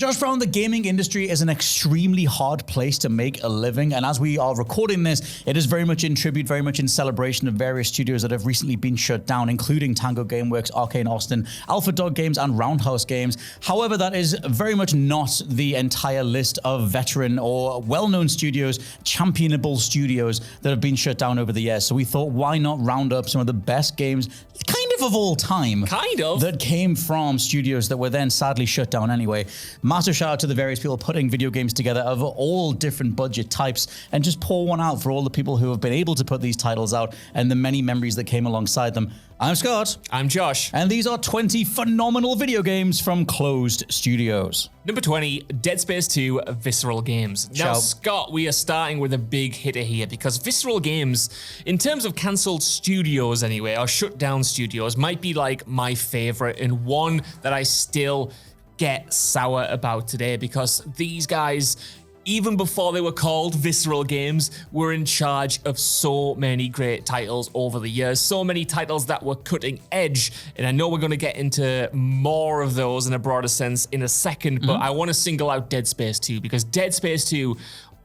Josh Brown, the gaming industry is an extremely hard place to make a living. And as we are recording this, it is very much in tribute, very much in celebration of various studios that have recently been shut down, including Tango Gameworks, Arkane Austin, Alpha Dog Games, and Roundhouse Games. However, that is very much not the entire list of veteran or well-known studios, championable studios that have been shut down over the years. So we thought, why not round up some of the best games, kind of all time, that came from studios that were then sadly shut down anyway. Massive shout out to the various people putting video games together of all different budget types, and just pour one out for all the people who have been able to put these titles out and the many memories that came alongside them. I'm Scott. I'm Josh. And these are 20 phenomenal video games from closed studios. Number 20, Dead Space 2 Visceral Games. Now, Scott, we are starting with a big hitter here because Visceral Games, in terms of cancelled studios anyway, or shut down studios, might be like my favorite and one that I still get sour about today because these guys, even before they were called Visceral Games, were in charge of so many great titles over the years, so many titles that were cutting edge. And I know we're going to get into more of those in a broader sense in a second, but I want to single out Dead Space 2 because Dead Space 2,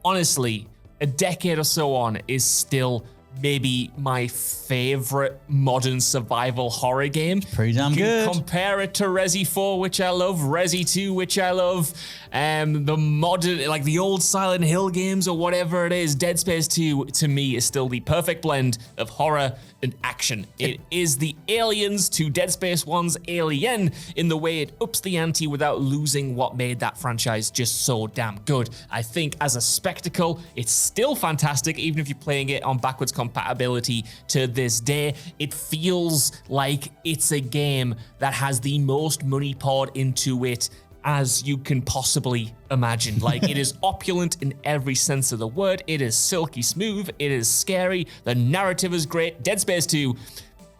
honestly, a decade or so on, is still maybe my favorite modern survival horror game. Pretty damn good. Compare it to Resi 4, which I love, Resi 2, which I love, the modern, like the old Silent Hill games or whatever it is. Dead Space 2, to me, is still the perfect blend of horror and action. It is the Aliens to Dead Space 1's Alien in the way it ups the ante without losing what made that franchise just so damn good. I think as a spectacle, it's still fantastic, even if you're playing it on backwards compatibility to this day. It feels like it's a game that has the most money poured into it as you can possibly imagine. Like, it is opulent in every sense of the word. It is silky smooth. It is scary. The narrative is great. Dead Space 2,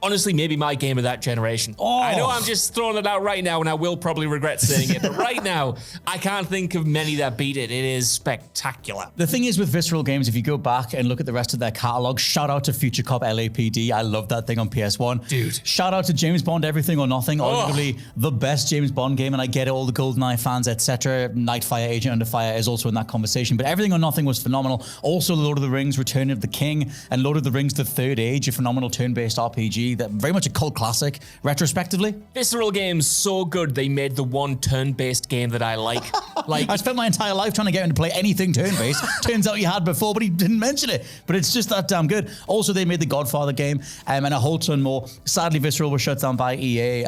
honestly, maybe my game of that generation. I know I'm just throwing it out right now, and I will probably regret saying it, but right now, I can't think of many that beat it. It is spectacular. The thing is with Visceral Games, if you go back and look at the rest of their catalog, shout out to Future Cop LAPD. I love that thing on PS1. Dude. Shout out to James Bond Everything or Nothing, arguably the best James Bond game, and I get it, all the GoldenEye fans, etc. Nightfire, Agent Under Fire is also in that conversation, but Everything or Nothing was phenomenal. Also, Lord of the Rings, Return of the King, and Lord of the Rings, The Third Age, a phenomenal turn-based RPG that very much a cult classic, retrospectively. Visceral Games, so good, they made the one turn-based game that I like. I spent my entire life trying to get him to play anything turn-based. Turns out he had before, but he didn't mention it. But it's just that damn good. Also, they made the Godfather game and a whole ton more. Sadly, Visceral was shut down by EA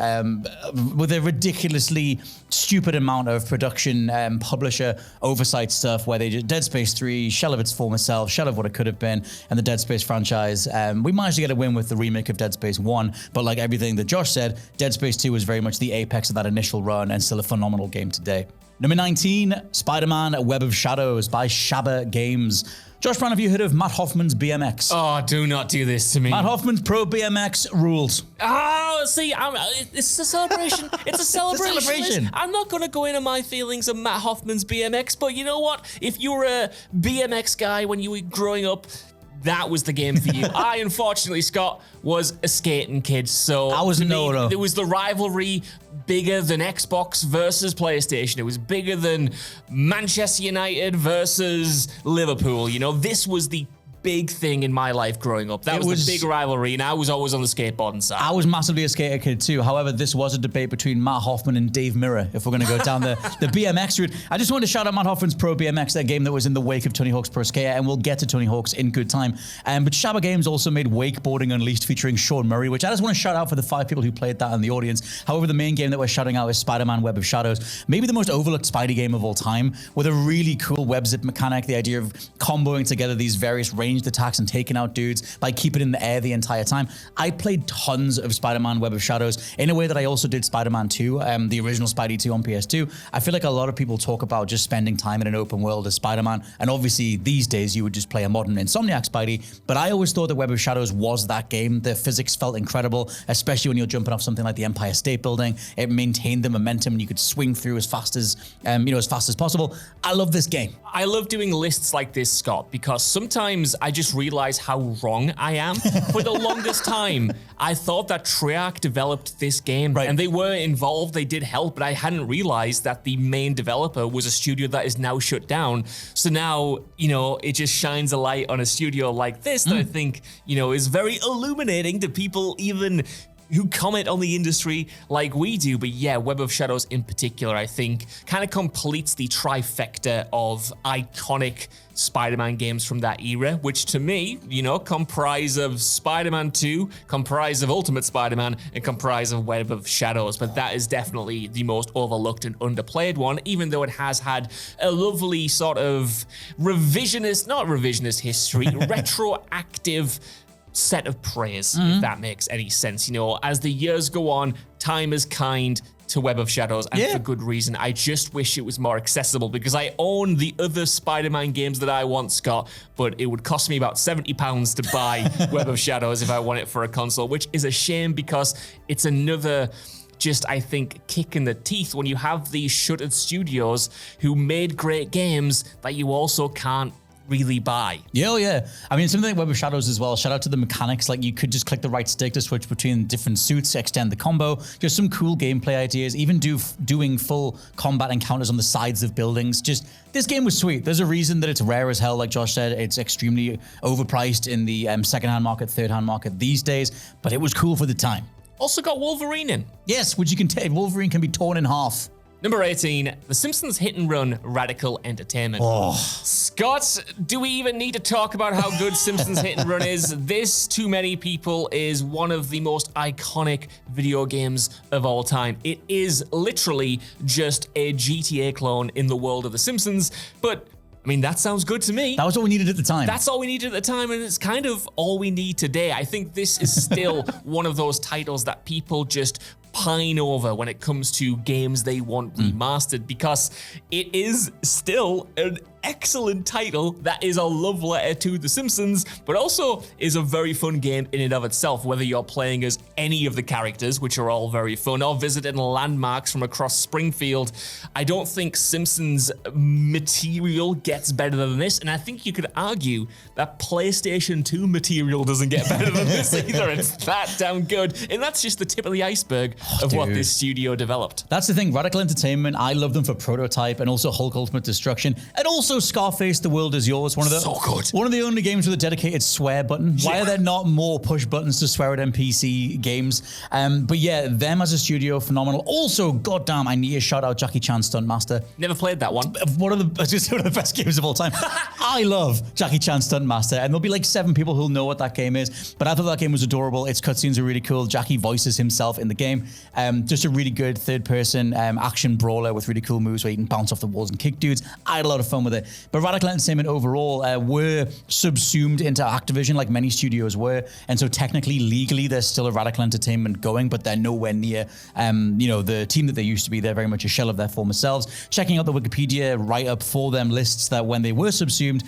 with a ridiculously stupid amount of production publisher oversight stuff where they did Dead Space 3, shell of its former self, shell of what it could have been, and the Dead Space franchise. We managed to get a win with the remake of Dead Space 1, but like everything that Josh said, Dead Space 2 was very much the apex of that initial run and still a phenomenal game today. Number 19, Spider-Man Web of Shadows by Shabba Games. Josh Brown, have you heard of Matt Hoffman's BMX? Oh, do not do this to me. Matt Hoffman's Pro BMX rules. Oh, see, it's a celebration. It's a celebration. It's a celebration. I'm not going to go into my feelings of Matt Hoffman's BMX, but you know what? If you were a BMX guy when you were growing up, that was the game for you. I, unfortunately, Scott, was a skating kid, so I was no. It was the rivalry bigger than Xbox versus PlayStation. It was bigger than Manchester United versus Liverpool. You know, this was the big thing in my life growing up. That was the big rivalry, and I was always on the skateboarding side. I was massively a skater kid too. However, this was a debate between Matt Hoffman and Dave Mirra, if we're going to go down the BMX route. I just wanted to shout out Matt Hoffman's Pro BMX, that game that was in the wake of Tony Hawk's Pro Skater, and we'll get to Tony Hawk's in good time. But Shabba Games also made Wakeboarding Unleashed featuring Sean Murray, which I just want to shout out for the 5 people who played that in the audience. However, the main game that we're shouting out is Spider-Man Web of Shadows, maybe the most overlooked Spidey game of all time, with a really cool web zip mechanic, the idea of comboing together these various ranged attacks and taking out dudes by keeping in the air the entire time. I played tons of Spider-Man Web of Shadows in a way that I also did Spider-Man 2, the original Spidey 2 on PS2. I feel like a lot of people talk about just spending time in an open world as Spider-Man, and obviously these days you would just play a modern Insomniac Spidey, but I always thought that Web of Shadows was that game. The physics felt incredible, especially when you're jumping off something like the Empire State Building. It maintained the momentum and you could swing through as fast as possible. I love this game. I love doing lists like this, Scott, because sometimes I just realized how wrong I am. For the longest time, I thought that Treyarch developed this game, and they were involved, they did help, but I hadn't realized that the main developer was a studio that is now shut down. So now, you know, it just shines a light on a studio like this that I think, you know, is very illuminating to people even who comment on the industry like we do. But yeah, Web of Shadows in particular, I think, kind of completes the trifecta of iconic Spider-Man games from that era, which to me, you know, comprise of Spider-Man 2, comprise of Ultimate Spider-Man, and comprise of Web of Shadows. But that is definitely the most overlooked and underplayed one, even though it has had a lovely sort of not revisionist history, retroactive set of praise, if that makes any sense. You know, as the years go on, time is kind to Web of Shadows, and for good reason. I just wish it was more accessible, because I own the other Spider-Man games that I once got, but it would cost me about £70 to buy Web of Shadows if I want it for a console, which is a shame, because it's another just, I think, kick in the teeth when you have these shuttered studios who made great games that you also can't really buy. Yeah. I mean, something like Web of Shadows as well. Shout out to the mechanics. Like, you could just click the right stick to switch between different suits, extend the combo. Just some cool gameplay ideas. Even doing full combat encounters on the sides of buildings. Just, this game was sweet. There's a reason that it's rare as hell. Like Josh said, it's extremely overpriced in the secondhand market, thirdhand market these days. But it was cool for the time. Also got Wolverine in. Yes, which you can take. Wolverine can be torn in half. Number 18, The Simpsons Hit and Run Radical Entertainment. Scott, do we even need to talk about how good Simpsons Hit and Run is? This, to many people, is one of the most iconic video games of all time. It is literally just a GTA clone in the world of The Simpsons, but I mean, that sounds good to me. That was what we needed at the time. That's all we needed at the time, and it's kind of all we need today. I think this is still one of those titles that people just pine over when it comes to games they want remastered, because it is still an excellent title that is a love letter to The Simpsons, but also is a very fun game in and of itself, whether you're playing as any of the characters, which are all very fun, or visiting landmarks from across Springfield. I don't think Simpsons material gets better than this, and I think you could argue that PlayStation 2 material doesn't get better than this either. It's that damn good, and that's just the tip of the iceberg of what this studio developed. That's the thing, Radical Entertainment, I love them for Prototype and also Hulk Ultimate Destruction, and also Scarface, The World Is Yours. So good. One of the only games with a dedicated swear button. Yeah. Why are there not more push buttons to swear at NPC games? But yeah, them as a studio, phenomenal. Also, goddamn, I need to shout out Jackie Chan Stuntmaster. Never played that one. One of the best games of all time. I love Jackie Chan Stuntmaster, and there'll be like 7 people who'll know what that game is, but I thought that game was adorable. Its cutscenes are really cool. Jackie voices himself in the game. Just a really good third-person action brawler with really cool moves where you can bounce off the walls and kick dudes. I had a lot of fun with it. But Radical Entertainment overall were subsumed into Activision, like many studios were, and so technically, legally, there's still a Radical Entertainment going, but they're nowhere near, the team that they used to be. They're very much a shell of their former selves. Checking out the Wikipedia write-up for them lists that when they were subsumed,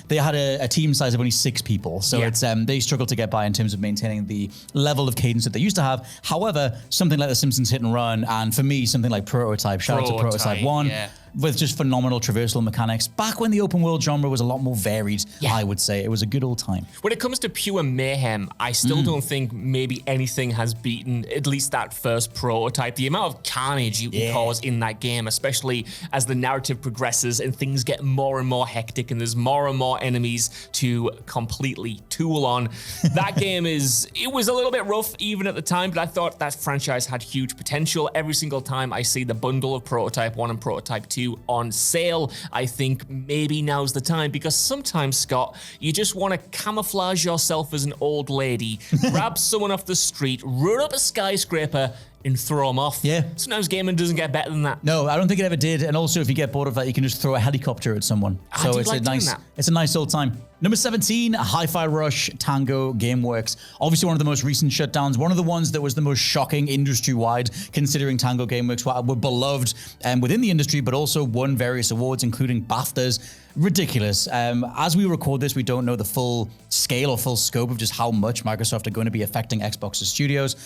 they had a team size of only 6 people. So it's they struggled to get by in terms of maintaining the level of cadence that they used to have. However, something like The Simpsons Hit and Run, and for me, something like Prototype, shout out to Prototype 1, with just phenomenal traversal mechanics. Back when the open world genre was a lot more varied, I would say. It was a good old time. When it comes to pure mayhem, I still don't think maybe anything has beaten at least that first Prototype. The amount of carnage you can cause in that game, especially as the narrative progresses and things get more and more hectic and there's more and more enemies to completely tool on. That game it was a little bit rough even at the time, but I thought that franchise had huge potential. Every single time I see the bundle of Prototype 1 and Prototype 2 on sale, I think maybe now's the time, because sometimes, Scott, you just want to camouflage yourself as an old lady, grab someone off the street, run up a skyscraper, and throw them off. Yeah. Sometimes gaming doesn't get better than that. No, I don't think it ever did. And also, if you get bored of that, you can just throw a helicopter at someone. So it's a nice old time. Number 17, Hi-Fi Rush, Tango Gameworks. Obviously one of the most recent shutdowns, one of the ones that was the most shocking industry-wide, considering Tango Gameworks were beloved within the industry, but also won various awards, including BAFTAs. ridiculous. As we record this, we don't know the full scale or full scope of just how much Microsoft are going to be affecting Xbox's studios.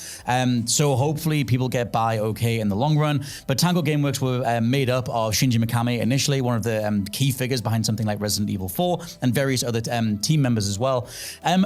So hopefully people get by okay in the long run. But Tango Gameworks were made up of Shinji Mikami initially, one of the key figures behind something like Resident Evil 4, and various other team members as well.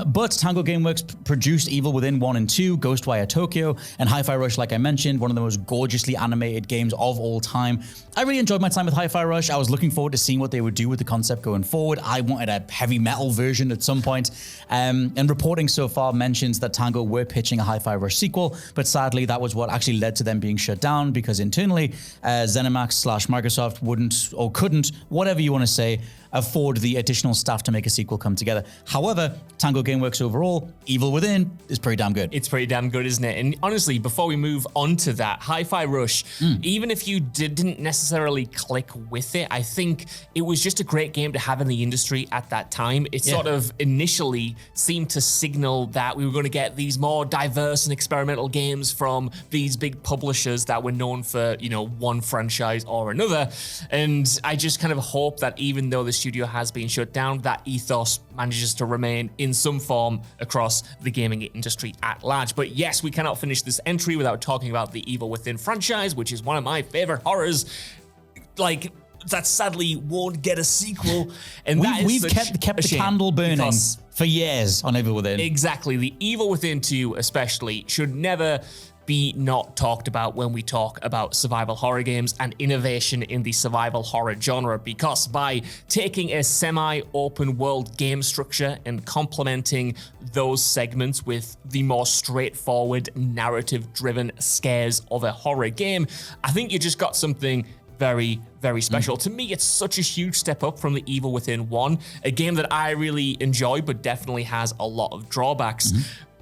But Tango Gameworks produced Evil Within 1 and 2, Ghostwire Tokyo, and Hi-Fi Rush, like I mentioned, one of the most gorgeously animated games of all time. I really enjoyed my time with Hi-Fi Rush. I was looking forward to seeing what they would do with the concept going forward. I wanted a heavy metal version at some point. And reporting so far mentions that Tango were pitching a Hi-Fi Rush sequel, but sadly that was what actually led to them being shut down, because internally ZeniMax/Microsoft wouldn't or couldn't, whatever you want to say, afford the additional staff to make a sequel come together. However, Tango Gameworks overall, Evil Within is pretty damn good. It's pretty damn good, isn't it? And honestly, before we move on to that, Hi-Fi Rush, even if you didn't necessarily click with it, I think it was just a great game to have in the industry at that time. It sort of initially seemed to signal that we were going to get these more diverse and experimental games from these big publishers that were known for, you know, one franchise or another. And I just kind of hope that even though the studio has been shut down, that ethos manages to remain in some form across the gaming industry at large. But yes, we cannot finish this entry without talking about the Evil Within franchise, which is one of my favorite horrors. Like, that sadly won't get a sequel. And we've kept the candle burning for years on Evil Within. Exactly. The Evil Within 2 especially should never be not talked about when we talk about survival horror games and innovation in the survival horror genre, because by taking a semi-open world game structure and complementing those segments with the more straightforward narrative-driven scares of a horror game, I think you just got something very, very special. To me, it's such a huge step up from the Evil Within 1, a game that I really enjoy, but definitely has a lot of drawbacks.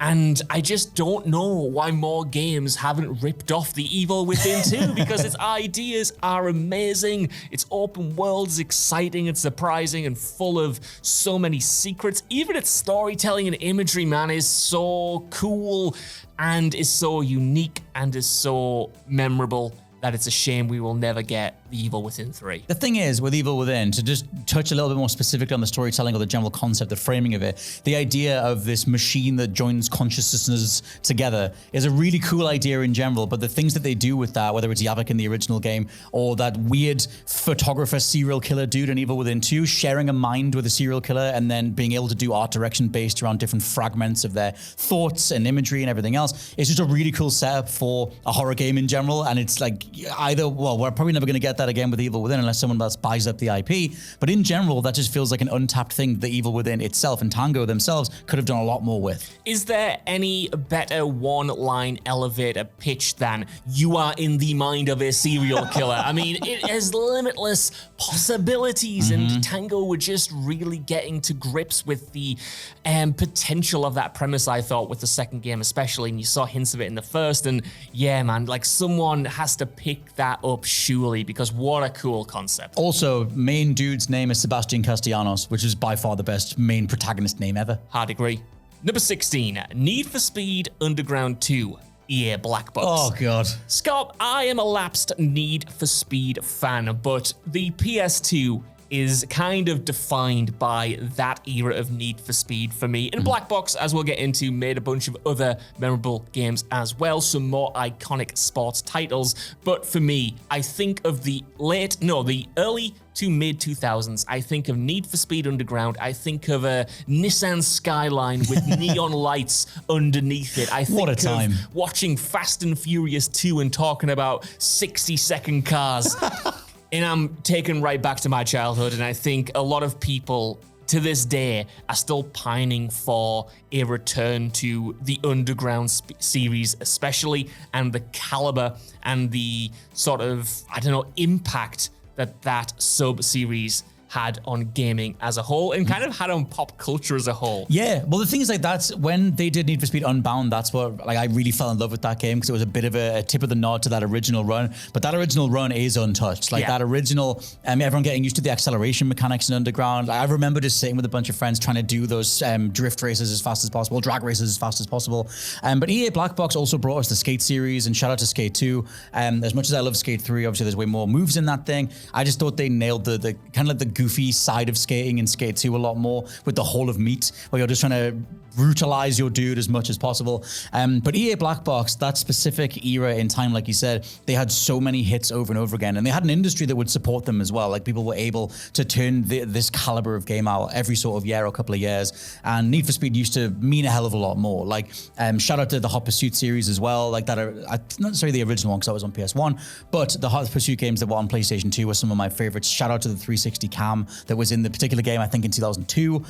And I just don't know why more games haven't ripped off the Evil Within 2, because its ideas are amazing. Its open world is exciting and surprising and full of so many secrets. Even its storytelling and imagery, man, is so cool and is so unique and is so memorable that it's a shame we will never get the Evil Within 3. The thing is, with Evil Within, to just touch a little bit more specifically on the storytelling or the general concept, the framing of it, the idea of this machine that joins consciousnesses together is a really cool idea in general, but the things that they do with that, whether it's Yavik in the original game or that weird photographer serial killer dude in Evil Within 2, sharing a mind with a serial killer and then being able to do art direction based around different fragments of their thoughts and imagery and everything else, it's just a really cool setup for a horror game in general. And it's like, either, well, we're probably never going to get that again with Evil Within unless someone else buys up the IP. But in general, that just feels like an untapped thing the Evil Within itself and Tango themselves could have done a lot more with. Is there any better one-line elevator pitch than "you are in the mind of a serial killer"? I mean, it has limitless possibilities, and Tango were just really getting to grips with the potential of that premise, I thought, with the second game especially, and you saw hints of it in the first, and yeah, man, like someone has to pick that up surely, because what a cool concept. Also, main dude's name is Sebastian Castellanos, which is by far the best main protagonist name ever. Hard agree. Number 16, Need for Speed Underground 2. EA Black Box. Oh, God. Scott, I am a lapsed Need for Speed fan, but the PS2 is kind of defined by that era of Need for Speed for me. And Black Box, as we'll get into, made a bunch of other memorable games as well, some more iconic sports titles. But for me, I think of the early to mid 2000s. I think of Need for Speed Underground. I think of a Nissan Skyline with neon lights underneath it. I think what a time. Of watching Fast and Furious 2 and talking about 60-second cars. And I'm taken right back to my childhood, and I think a lot of people to this day are still pining for a return to the Underground series especially, and the caliber and the sort of, impact that sub-series had on gaming as a whole and kind of had on pop culture as a whole. Yeah, well, the thing is, like, that's when they did Need for Speed Unbound, that's what, like, I really fell in love with that game because it was a bit of a tip of the nod to that original run. But that original run is untouched. Like, that original, everyone getting used to the acceleration mechanics in Underground. I remember just sitting with a bunch of friends trying to do those drift races as fast as possible, drag races as fast as possible. But EA Black Box also brought us the Skate series, and shout out to Skate 2. As much as I love Skate 3, obviously there's way more moves in that thing. I just thought they nailed the kind of like the goofy side of skating in Skate 2 a lot more with the Hall of Meat, where you're just trying to brutalize your dude as much as possible. But EA Black Box, that specific era in time, like you said, they had so many hits over and over again, and they had an industry that would support them as well. Like people were able to turn this caliber of game out every sort of year or couple of years, and Need for Speed used to mean a hell of a lot more. Like shout out to the Hot Pursuit series as well, like that are not necessarily the original one because I was on PS1, but the Hot Pursuit games that were on PlayStation 2 were some of my favorites. Shout out to the 360 cam that was in the particular game, I think in 2002.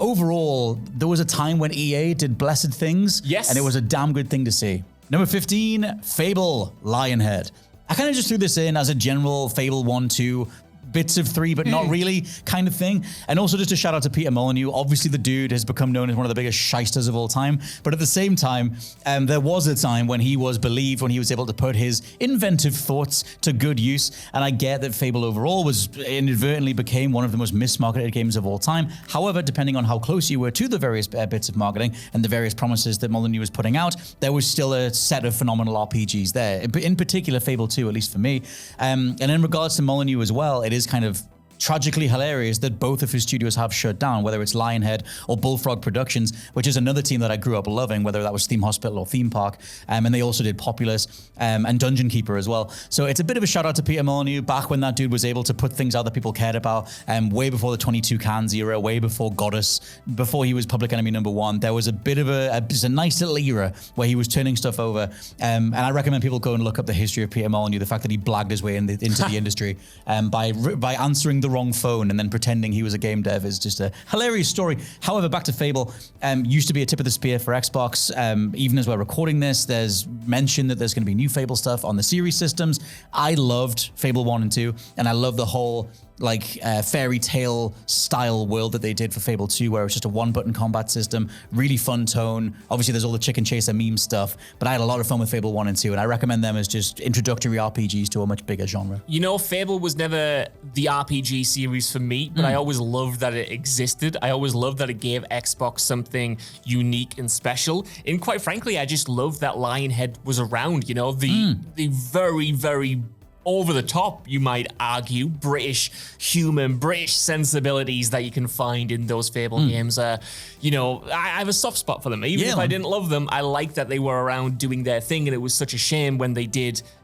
Overall, there was a time when EA did blessed things, yes, and it was a damn good thing to see. Number 15, Fable Lionhead. I kind of just threw this in as a general Fable 1, 2, bits of 3, but not really kind of thing. And also just a shout out to Peter Molyneux. Obviously the dude has become known as one of the biggest shysters of all time. But at the same time, there was a time when he was believed, when he was able to put his inventive thoughts to good use. And I get that Fable overall was inadvertently became one of the most mismarketed games of all time. However, depending on how close you were to the various bits of marketing and the various promises that Molyneux was putting out, there was still a set of phenomenal RPGs there. In particular, Fable 2, at least for me. And in regards to Molyneux as well, it is kind of tragically hilarious that both of his studios have shut down, whether it's Lionhead or Bullfrog Productions, which is another team that I grew up loving, whether that was Theme Hospital or Theme Park. And they also did Populous and Dungeon Keeper as well. So it's a bit of a shout out to Peter Molyneux back when that dude was able to put things out that people cared about, way before the 22 Cans era, way before Goddess, before he was Public Enemy #1. There was a bit of a nice little era where he was turning stuff over. And I recommend people go and look up the history of Peter Molyneux, the fact that he blagged his way into the industry by answering the wrong phone and then pretending he was a game dev is just a hilarious story. However, back to Fable, used to be a tip of the spear for Xbox. Even as we're recording this, there's mention that there's going to be new Fable stuff on the series systems. I loved Fable 1 and 2, and I love the whole fairy tale style world that they did for Fable 2, where it's just a one-button combat system, really fun tone. Obviously, there's all the chicken chaser meme stuff, but I had a lot of fun with Fable 1 and 2, and I recommend them as just introductory RPGs to a much bigger genre. You know, Fable was never the RPG series for me, but I always loved that it existed. I always loved that it gave Xbox something unique and special. And quite frankly, I just loved that Lionhead was around, you know, the very, very over the top, you might argue, British human, British sensibilities that you can find in those Fable games. You know, I have a soft spot for them. Even if I didn't love them, I like that they were around doing their thing, and it was such a shame when they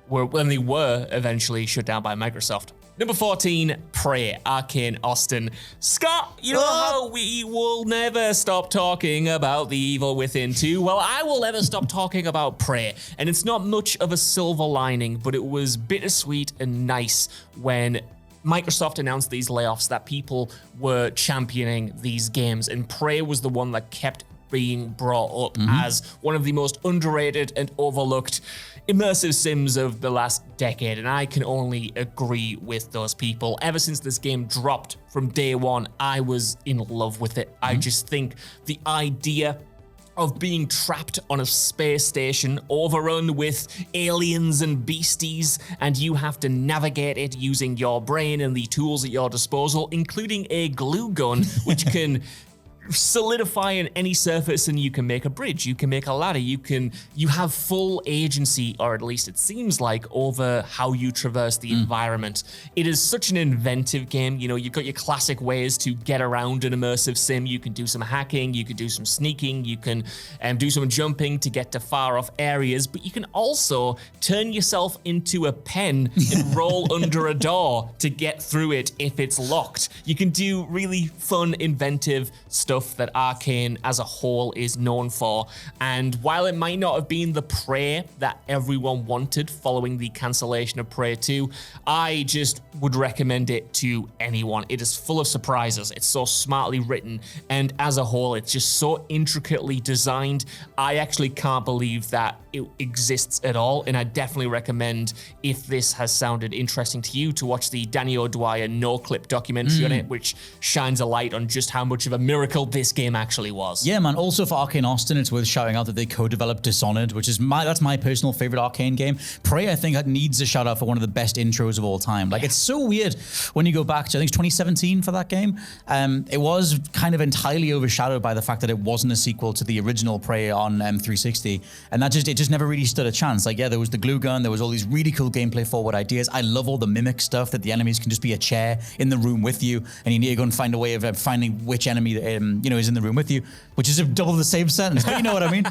were eventually shut down by Microsoft. Number 14, Prey, Arkane Austin. Scott, you know how we will never stop talking about The Evil Within 2? Well, I will never stop talking about Prey. And it's not much of a silver lining, but it was bittersweet and nice when Microsoft announced these layoffs that people were championing these games. And Prey was the one that kept being brought up as one of the most underrated and overlooked immersive sims of the last decade, and I can only agree with those people. Ever since this game dropped from day one, I was in love with it. I just think the idea of being trapped on a space station overrun with aliens and beasties, and you have to navigate it using your brain and the tools at your disposal, including a glue gun, which can solidify in any surface, and you can make a bridge, you can make a ladder, you have full agency, or at least it seems like, over how you traverse the environment. It is such an inventive game. You know, you've got your classic ways to get around an immersive sim. You can do some hacking, you can do some sneaking, you can do some jumping to get to far off areas, but you can also turn yourself into a pen and roll under a door to get through it if it's locked. You can do really fun, inventive stuff that Arkane as a whole is known for. And while it might not have been the Prey that everyone wanted following the cancellation of Prey 2, I just would recommend it to anyone. It is full of surprises. It's so smartly written, and as a whole, it's just so intricately designed. I actually can't believe that it exists at all, and I definitely recommend, if this has sounded interesting to you, to watch the Danny O'Dwyer no-clip documentary on it, which shines a light on just how much of a miracle special this game actually was. Yeah, man. Also for Arkane Austin, it's worth shouting out that they co-developed Dishonored, which is that's my personal favorite Arkane game. Prey, I think, needs a shout out for one of the best intros of all time. Like, it's so weird when you go back to, I think it's 2017 for that game. It was kind of entirely overshadowed by the fact that it wasn't a sequel to the original Prey on 360, and it just never really stood a chance. Like, yeah, there was the glue gun, there was all these really cool gameplay forward ideas. I love all the mimic stuff that the enemies can just be a chair in the room with you, and you need to go and find a way of finding which enemy is in the room with you, which is double the same sentence, but you know what I mean.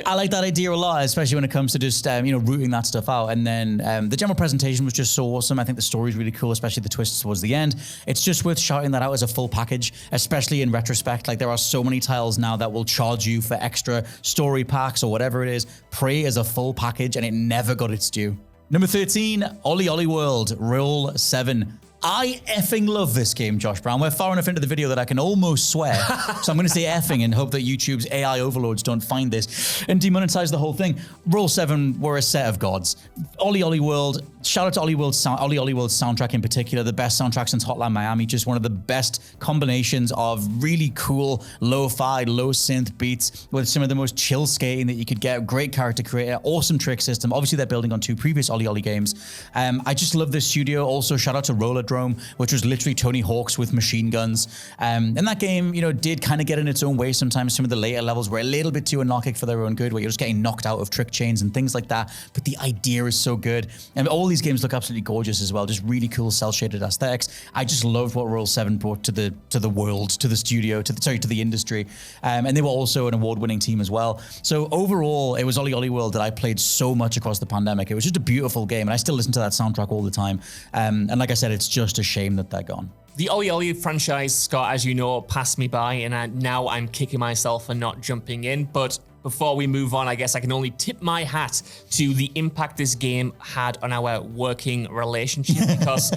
I like that idea a lot, especially when it comes to just rooting that stuff out. And then the general presentation was just so awesome. I think the story is really cool, especially the twists towards the end. It's just worth shouting that out as a full package, especially in retrospect. Like, there are so many titles now that will charge you for extra story packs or whatever it is. Prey is a full package, and it never got its due. Number 13, OlliOlli World, Roll 7. I effing love this game, Josh Brown. We're far enough into the video that I can almost swear. So I'm going to say effing and hope that YouTube's AI overlords don't find this and demonetize the whole thing. Roll 7 were a set of gods. OlliOlli World, shout out to OlliOlli World's soundtrack in particular, the best soundtrack since Hotline Miami, just one of the best combinations of really cool lo-fi, low synth beats with some of the most chill skating that you could get, great character creator, awesome trick system. Obviously, they're building on 2 previous OlliOlli games. I just love this studio. Also, shout out to Roller, which was literally Tony Hawk's with machine guns. And that game, did kind of get in its own way sometimes. Some of the later levels were a little bit too anarchic for their own good, where you're just getting knocked out of trick chains and things like that. But the idea is so good. And all these games look absolutely gorgeous as well. Just really cool cel-shaded aesthetics. I just loved what Roll 7 brought to the world, to the studio, to the industry. And they were also an award-winning team as well. So overall, it was OlliOlli World that I played so much across the pandemic. It was just a beautiful game, and I still listen to that soundtrack all the time. And like I said, it's just a shame that they're gone. The OlliOlli franchise, Scott, as you know, passed me by, and now I'm kicking myself for not jumping in. But before we move on, I guess I can only tip my hat to the impact this game had on our working relationship, because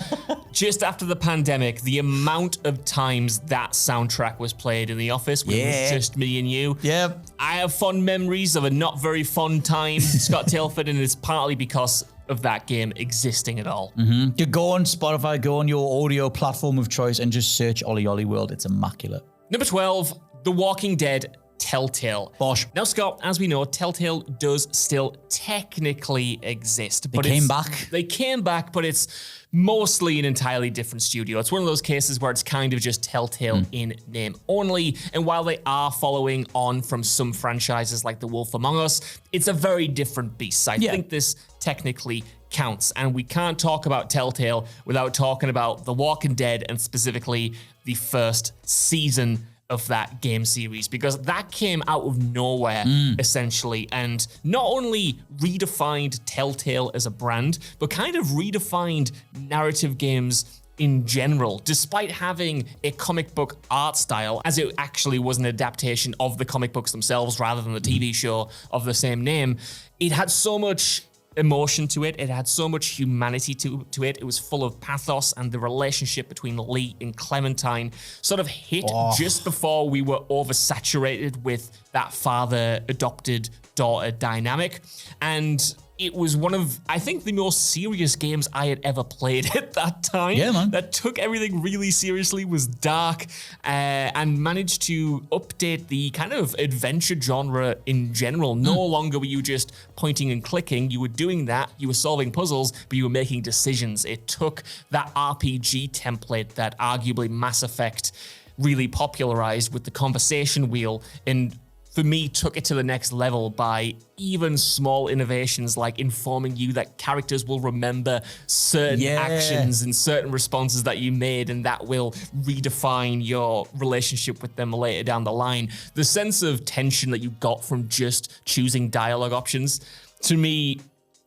just after the pandemic, the amount of times that soundtrack was played in the office when it was just me and you. Yep. I have fond memories of a not very fun time, Scott Tailford, and it's partly because of that game existing at all. You go on Spotify, go on your audio platform of choice, and just search OlliOlli World. It's immaculate. Number 12, The Walking Dead Telltale. Bosh. Now, Scott, as we know, Telltale does still technically exist. They came back. They came back, but it's mostly an entirely different studio. It's one of those cases where it's kind of just Telltale in name only. And while they are following on from some franchises like The Wolf Among Us, it's a very different beast. I think this technically counts. And we can't talk about Telltale without talking about The Walking Dead, and specifically the first season of that game series, because that came out of nowhere essentially, and not only redefined Telltale as a brand, but kind of redefined narrative games in general. Despite having a comic book art style, as it actually was an adaptation of the comic books themselves rather than the TV show of the same name, it had so much emotion to it. It had so much humanity to it. It was full of pathos, and the relationship between Lee and Clementine sort of hit just before we were oversaturated with that father-adopted daughter dynamic. And it was one of, I think, the most serious games I had ever played at that time. Yeah, man. That took everything really seriously, was dark, and managed to update the kind of adventure genre in general. No longer were you just pointing and clicking. You were doing that. You were solving puzzles, but you were making decisions. It took that RPG template that arguably Mass Effect really popularized with the conversation wheel, and for me, took it to the next level by even small innovations like informing you that characters will remember certain actions and certain responses that you made, and that will redefine your relationship with them later down the line. The sense of tension that you got from just choosing dialogue options, to me,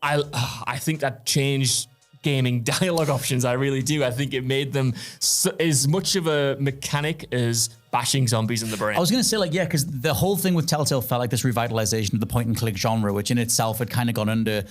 I think that changed gaming dialogue options. I really do. I think it made them as much of a mechanic as bashing zombies in the brain. I was going to say, because the whole thing with Telltale felt like this revitalization of the point-and-click genre, which in itself had kind of gone under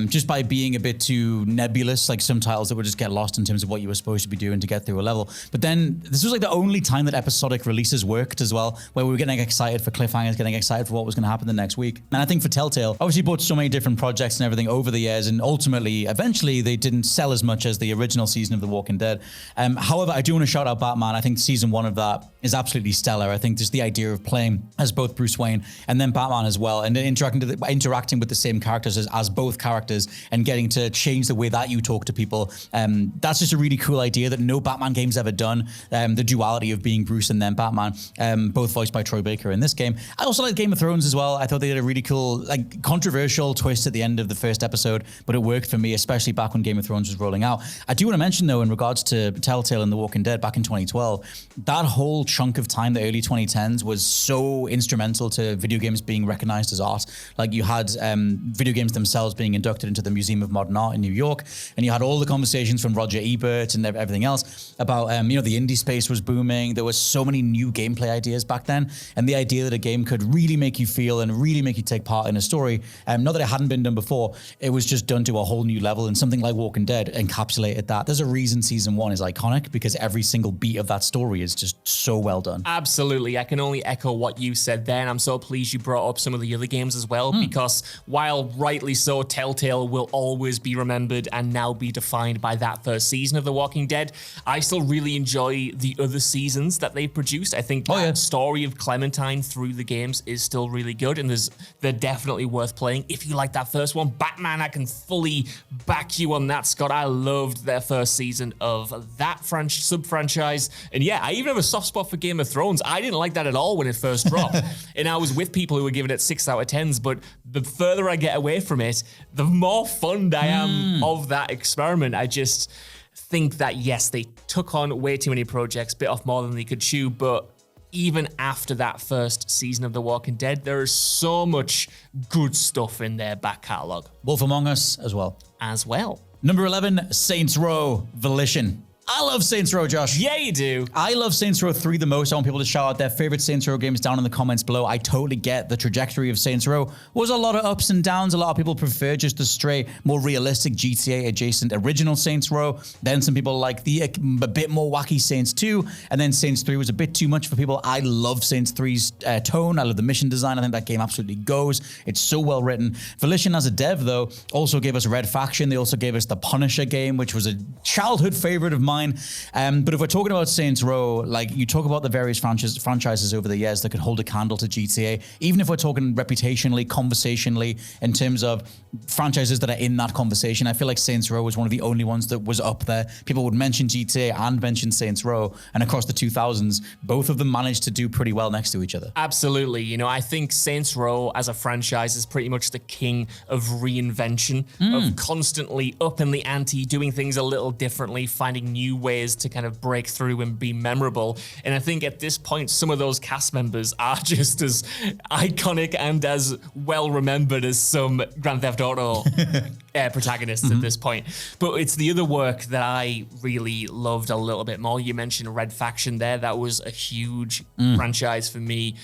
just by being a bit too nebulous, like some titles that would just get lost in terms of what you were supposed to be doing to get through a level. But then this was like the only time that episodic releases worked as well, where we were getting excited for cliffhangers, getting excited for what was going to happen the next week. And I think for Telltale, obviously bought so many different projects and everything over the years, and ultimately, eventually, they didn't sell as much as the original season of The Walking Dead. However, I do want to shout out Batman. I think season 1 of that is absolutely stellar. I think just the idea of playing as both Bruce Wayne and then Batman as well, and then interacting with the same characters as both characters and getting to change the way that you talk to people. That's just a really cool idea that no Batman game's ever done. The duality of being Bruce and then Batman, both voiced by Troy Baker in this game. I also like Game of Thrones as well. I thought they did a really cool, like, controversial twist at the end of the first episode, but it worked for me, especially back when Game of Thrones was rolling out. I do want to mention, though, in regards to Telltale and The Walking Dead back in 2012, that whole chunk of time, the early 2010s, was so instrumental to video games being recognized as art. Like, you had video games themselves being inducted into the Museum of Modern Art in New York, and you had all the conversations from Roger Ebert and everything else about, the indie space was booming. There were so many new gameplay ideas back then, and the idea that a game could really make you feel and really make you take part in a story, not that it hadn't been done before, it was just done to a whole new level, and something like Walking Dead encapsulated that. There's a reason season 1 is iconic, because every single beat of that story is just so well done. Absolutely. I can only echo what you said there, and I'm so pleased you brought up some of the other games as well, because while rightly so, Telltale will always be remembered and now be defined by that first season of The Walking Dead, I still really enjoy the other seasons that they've produced. I think that story of Clementine through the games is still really good, and they're definitely worth playing if you like that first one. Batman, I can fully back you on that, Scott. I loved their first season of that sub-franchise, and yeah, I even have a soft spot for Game of Thrones. I didn't like that at all when it first dropped, and I was with people who were giving it 6 out of 10s, but the further I get away from it, the more fond I am of that experiment. I just think that, yes, they took on way too many projects, bit off more than they could chew, but even after that first season of The Walking Dead, there is so much good stuff in their back catalogue. Wolf Among Us as well. Number 11, Saints Row Volition. I love Saints Row, Josh. Yeah, you do. I love Saints Row 3 the most. I want people to shout out their favorite Saints Row games down in the comments below. I totally get the trajectory of Saints Row. Was a lot of ups and downs. A lot of people prefer just the straight, more realistic GTA-adjacent original Saints Row. Then some people like a bit more wacky Saints 2. And then Saints 3 was a bit too much for people. I love Saints 3's tone. I love the mission design. I think that game absolutely goes. It's so well written. Volition as a dev, though, also gave us Red Faction. They also gave us the Punisher game, which was a childhood favorite of mine. But if we're talking about Saints Row, like, you talk about the various franchises over the years that could hold a candle to GTA, even if we're talking reputationally, conversationally, in terms of franchises that are in that conversation, I feel like Saints Row was one of the only ones that was up there. People would mention GTA and mention Saints Row, and across the 2000s, both of them managed to do pretty well next to each other. Absolutely. I think Saints Row as a franchise is pretty much the king of reinvention, of constantly upping the ante, doing things a little differently, finding new ways to kind of break through and be memorable. And I think at this point, some of those cast members are just as iconic and as well remembered as some Grand Theft Auto protagonists at this point. But it's the other work that I really loved a little bit more. You mentioned Red Faction there. That was a huge franchise for me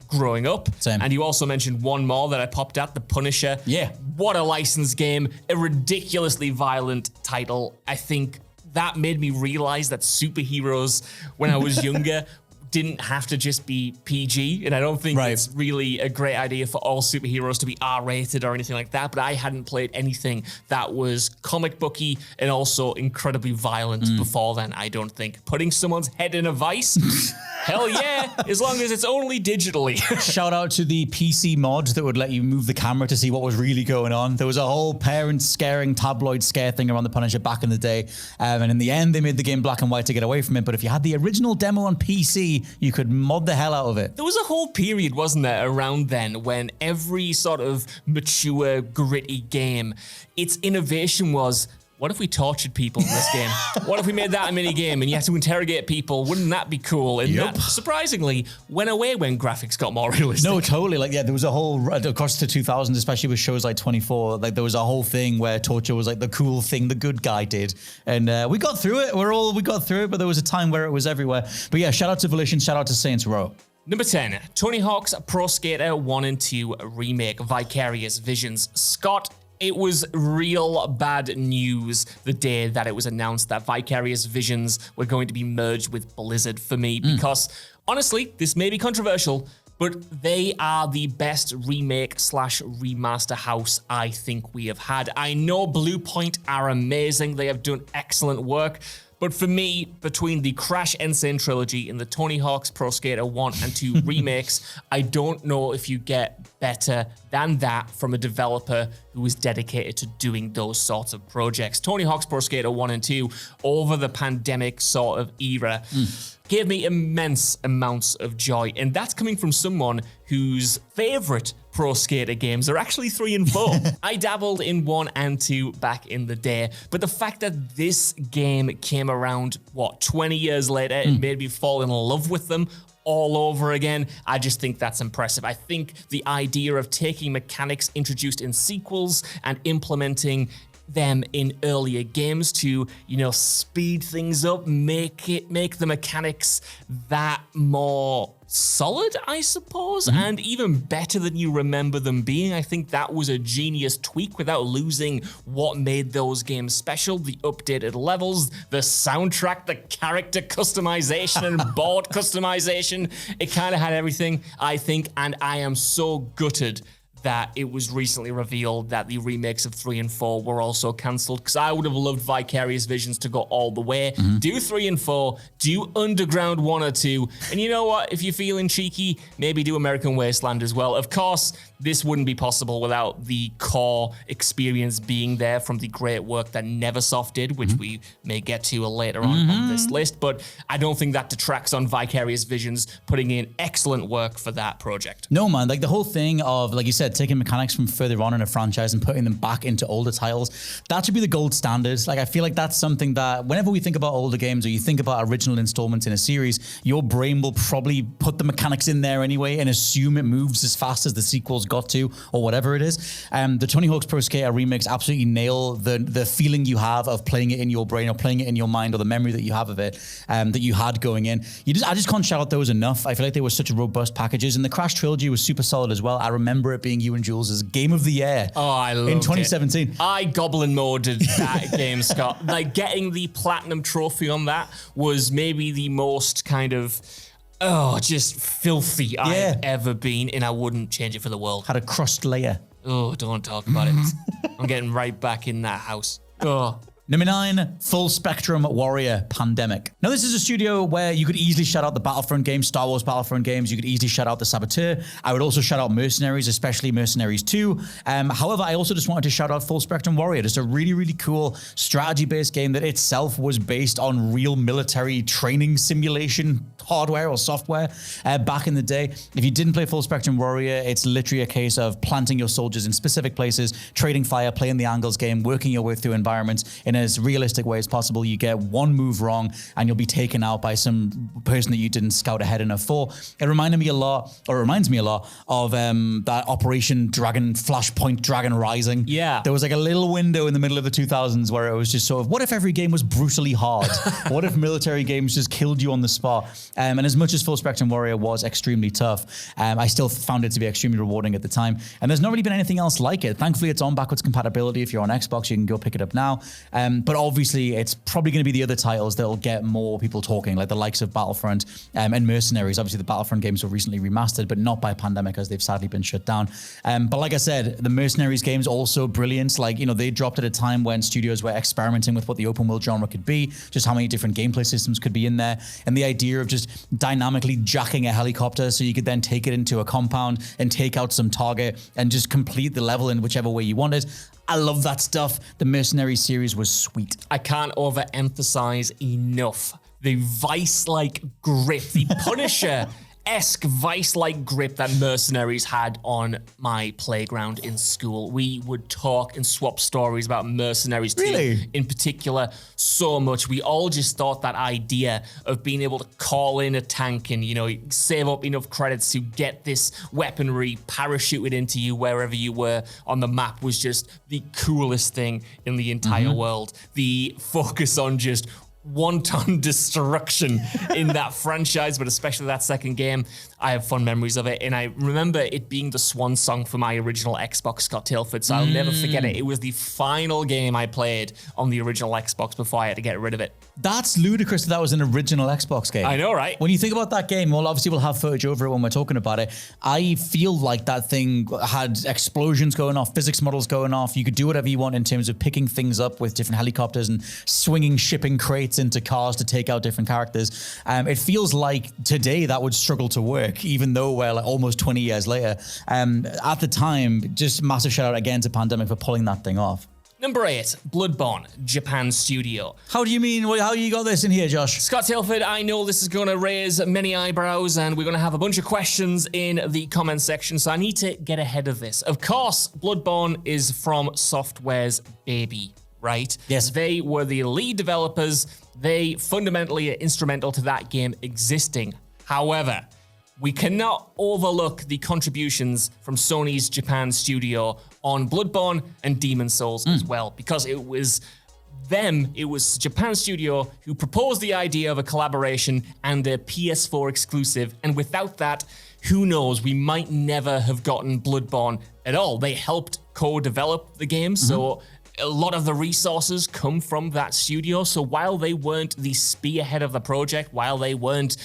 growing up. Same. And you also mentioned one more that I popped at, The Punisher. Yeah. What a licensed game. A ridiculously violent title. I think that made me realize that superheroes, when I was younger, didn't have to just be PG, and I don't think it's really a great idea for all superheroes to be R-rated or anything like that, but I hadn't played anything that was comic booky and also incredibly violent before then, I don't think. Putting someone's head in a vice? Hell yeah, as long as it's only digitally. Shout out to the PC mod that would let you move the camera to see what was really going on. There was a whole parents scaring tabloid scare thing around the Punisher back in the day, and in the end they made the game black and white to get away from it, but if you had the original demo on PC, you could mod the hell out of it. There was a whole period, wasn't there, around then when every sort of mature, gritty game, its innovation was, what if we tortured people in this game? What if we made that a mini game and you had to interrogate people? Wouldn't that be cool? And that, surprisingly, went away when graphics got more realistic. No, totally. Like, yeah, there was a whole, across the 2000s, especially with shows like 24, like there was a whole thing where torture was like the cool thing the good guy did. And we got through it. We got through it, but there was a time where it was everywhere. But yeah, shout out to Volition, shout out to Saints Row. Number 10, Tony Hawk's Pro Skater 1 and 2 remake, Vicarious Visions. Scott, it was real bad news the day that it was announced that Vicarious Visions were going to be merged with Blizzard for me, because honestly, this may be controversial, but they are the best remake/remaster house I think we have had. I know Blue Point are amazing. They have done excellent work. But for me, between the Crash Insane trilogy and the Tony Hawk's Pro Skater 1 and 2 remakes, I don't know if you get better than that from a developer who is dedicated to doing those sorts of projects. Tony Hawk's Pro Skater 1 and 2 over the pandemic sort of era gave me immense amounts of joy. And that's coming from someone whose favorite Pro Skater games are actually 3 and 4. I dabbled in 1 and 2 back in the day, but the fact that this game came around, 20 years later, it made me fall in love with them all over again. I just think that's impressive. I think the idea of taking mechanics introduced in sequels and implementing them in earlier games to, speed things up, make the mechanics that more solid, I suppose, and even better than you remember them being. I think that was a genius tweak without losing what made those games special, the updated levels, the soundtrack, the character customization and board customization. It kind of had everything, I think, and I am so gutted that it was recently revealed that the remakes of 3 and 4 were also cancelled, because I would have loved Vicarious Visions to go all the way. Do 3 and 4, do Underground 1 or 2, and you know what? If you're feeling cheeky, maybe do American Wasteland as well. Of course, this wouldn't be possible without the core experience being there from the great work that Neversoft did, which we may get to later on this list, but I don't think that detracts on Vicarious Visions putting in excellent work for that project. No, man, like the whole thing of, like you said, taking mechanics from further on in a franchise and putting them back into older titles, that should be the gold standard. Like, I feel like that's something that whenever we think about older games or you think about original installments in a series, your brain will probably put the mechanics in there anyway and assume it moves as fast as the sequels got to or whatever it is. The Tony Hawk's Pro Skater remakes absolutely nail the feeling you have of playing it in your brain or playing it in your mind, or the memory that you have of it that you had going in. I just can't shout out those enough. I feel like they were such robust packages, and the Crash trilogy was super solid as well. I remember it being you and Jules' game of the year. Oh, I loved in 2017. It. I goblin moded that game, Scott. Like, getting the platinum trophy on that was maybe the most kind of just filthy I've ever been, and I wouldn't change it for the world. Had a crust layer. Oh, don't talk about it. I'm getting right back in that house. Oh. Number 9, Full Spectrum Warrior Pandemic. Now, this is a studio where you could easily shout out the Battlefront games, Star Wars Battlefront games. You could easily shout out the Saboteur. I would also shout out Mercenaries, especially Mercenaries 2. However, I also just wanted to shout out Full Spectrum Warrior, just a really, really cool strategy-based game that itself was based on real military training simulation hardware or software back in the day. If you didn't play Full Spectrum Warrior, it's literally a case of planting your soldiers in specific places, trading fire, playing the angles game, working your way through environments in as realistic way as possible. You get one move wrong and you'll be taken out by some person that you didn't scout ahead enough for. It reminds me a lot of that Operation Dragon, Flashpoint Dragon Rising. Yeah. There was like a little window in the middle of the 2000s where it was just sort of, what if every game was brutally hard? What if military games just killed you on the spot? And as much as Full Spectrum Warrior was extremely tough, I still found it to be extremely rewarding at the time. And there's not really been anything else like it. Thankfully, it's on backwards compatibility. If you're on Xbox, you can go pick it up now. But obviously, it's probably going to be the other titles that'll get more people talking, like the likes of Battlefront and Mercenaries. Obviously, the Battlefront games were recently remastered, but not by Pandemic, as they've sadly been shut down. But like I said, the Mercenaries games also brilliant. Like, they dropped at a time when studios were experimenting with what the open world genre could be, just how many different gameplay systems could be in there, and the idea of just dynamically jacking a helicopter so you could then take it into a compound and take out some target and just complete the level in whichever way you wanted. I love that stuff. The Mercenary series was sweet. I can't overemphasize enough the Vice-like grip, the Punisher-esque Vice-like grip that Mercenaries had on my playground in school. We would talk and swap stories about Mercenaries 2 in particular so much. We all just thought that idea of being able to call in a tank and, save up enough credits to get this weaponry parachuted into you wherever you were on the map was just the coolest thing in the entire world. The focus on just wanton destruction in that franchise, but especially that second game. I have fond memories of it, and I remember it being the swan song for my original Xbox, Scott Tilford, so I'll never forget it. It was the final game I played on the original Xbox before I had to get rid of it. That's ludicrous that was an original Xbox game. I know, right? When you think about that game, well, obviously we'll have footage over it when we're talking about it. I feel like that thing had explosions going off, physics models going off. You could do whatever you want in terms of picking things up with different helicopters and swinging shipping crates cheats into cars to take out different characters. It feels like today that would struggle to work, even though we're like almost 20 years later. At the time, just massive shout out again to Pandemic for pulling that thing off. Number 8, Bloodborne, Japan Studio. How do you mean? How you got this in here, Josh? Scott Tilford, I know this is going to raise many eyebrows and we're going to have a bunch of questions in the comment section, so I need to get ahead of this. Of course, Bloodborne is from Software's baby, right? Yes. They were the lead developers. They fundamentally are instrumental to that game existing. However, we cannot overlook the contributions from Sony's Japan studio on Bloodborne and Demon Souls as well, because it was Japan studio who proposed the idea of a collaboration and a PS4 exclusive, and without that, who knows, we might never have gotten Bloodborne at all. They helped co-develop the game, so a lot of the resources come from that studio. So while they weren't the spearhead of the project, while they weren't,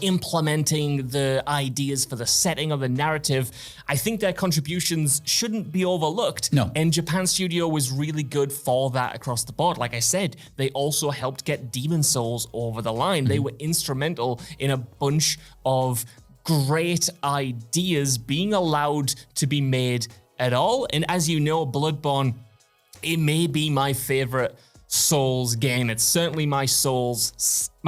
implementing the ideas for the setting of the narrative, I think their contributions shouldn't be overlooked. No. And Japan Studio was really good for that across the board. Like I said, they also helped get Demon Souls over the line. They were instrumental in a bunch of great ideas being allowed to be made at all. And as you know, Bloodborne, it may be my favorite Souls game. It's certainly my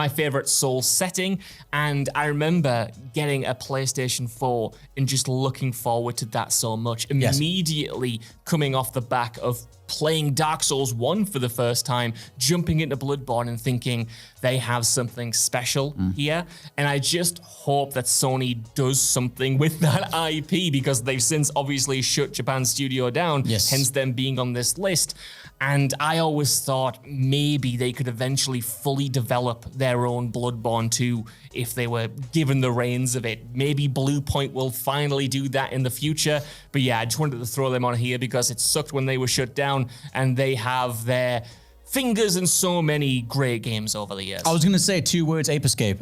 favorite Souls setting. And I remember getting a PlayStation 4 and just looking forward to that so much. Yes. Immediately coming off the back of playing Dark Souls 1 for the first time, jumping into Bloodborne and thinking they have something special here. And I just hope that Sony does something with that IP, because they've since obviously shut Japan Studio down, hence them being on this list. And I always thought maybe they could eventually fully develop their own Bloodborne 2 if they were given the reins of it. Maybe Blue Point will finally do that in the future. But yeah, I just wanted to throw them on here because it sucked when they were shut down, and they have their fingers in so many great games over the years. I was going to say 2 words, Ape Escape.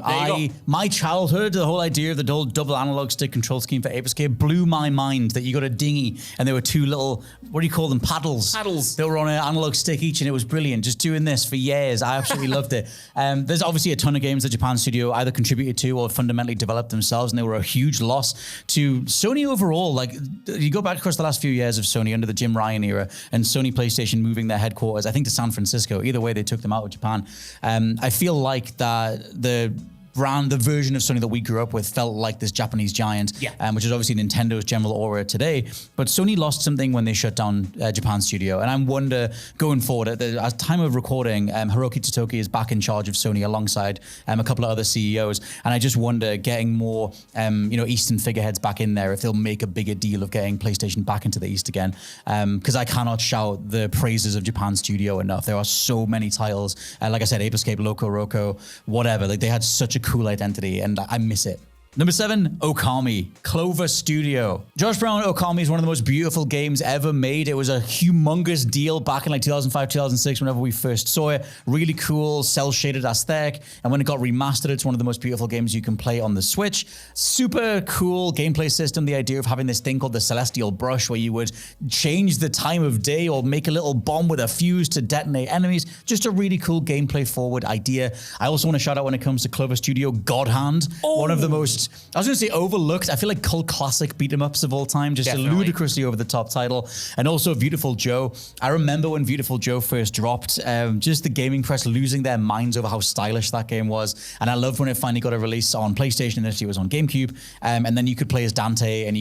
My childhood, the whole idea of the whole double analog stick control scheme for Ape Escape blew my mind, that you got a dinghy and there were 2 little, what do you call them, paddles? Paddles. That were on an analog stick each, and it was brilliant. Just doing this for years. I absolutely loved it. There's obviously a ton of games that Japan Studio either contributed to or fundamentally developed themselves, and they were a huge loss to Sony overall. Like, you go back across the last few years of Sony under the Jim Ryan era and Sony PlayStation moving their headquarters, I think, to San Francisco. Either way, they took them out of Japan. I feel like that the version of Sony that we grew up with felt like this Japanese giant, which is obviously Nintendo's general aura today. But Sony lost something when they shut down Japan Studio. And I wonder, going forward, at the time of recording, Hiroki Totoki is back in charge of Sony alongside a couple of other CEOs. And I just wonder, getting more Eastern figureheads back in there, if they'll make a bigger deal of getting PlayStation back into the East again. Because I cannot shout the praises of Japan Studio enough. There are so many titles. Like I said, Ape Escape, Loco Roco, whatever. Like, they had such a cool identity, and I miss it. Number 7, Okami, Clover Studio. Josh Brown, Okami is one of the most beautiful games ever made. It was a humongous deal back in like 2005, 2006, whenever we first saw it. Really cool, cel-shaded aesthetic. And when it got remastered, it's one of the most beautiful games you can play on the Switch. Super cool gameplay system. The idea of having this thing called the Celestial Brush, where you would change the time of day or make a little bomb with a fuse to detonate enemies. Just a really cool gameplay forward idea. I also want to shout out, when it comes to Clover Studio, God Hand. One of the most, I was going to say overlooked, I feel like cult classic beat 'em ups of all time, just a ludicrously over the top title. And also Beautiful Joe. I remember when Beautiful Joe first dropped, just the gaming press losing their minds over how stylish that game was. And I loved when it finally got a release on PlayStation. Initially it was on GameCube. And then you could play as Dante, and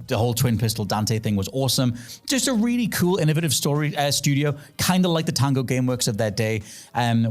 the whole twin pistol Dante thing was awesome. Just a really cool, innovative story studio, kind of like the Tango Gameworks of their day,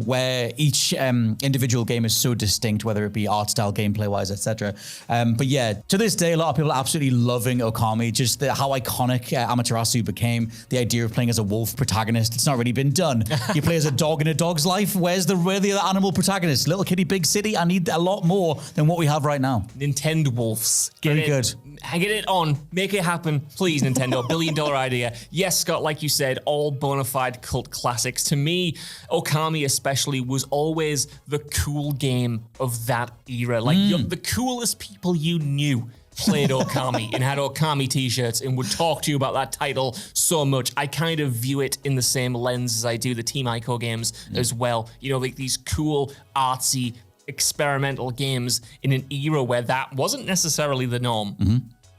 where each individual game is so distinct, whether it be art style, gameplay wise, etc. But yeah, to this day, a lot of people are absolutely loving Okami, just how iconic Amaterasu became. The idea of playing as a wolf protagonist, it's not really been done. You play as a dog in a dog's life. Where are the other animal protagonists? Little Kitty, Big City. I need a lot more than what we have right now. Nintendo Wolves. Very good. Get it on. Make it happen. Please, Nintendo. $1 billion idea. Yes, Scott, like you said, all bona fide cult classics. To me, Okami especially was always the cool game of that era. Like, the coolest people you knew played Okami and had Okami t-shirts and would talk to you about that title so much, I kind of view it in the same lens as I do the Team Ico games as well. You know, like these cool, artsy, experimental games in an era where that wasn't necessarily the norm.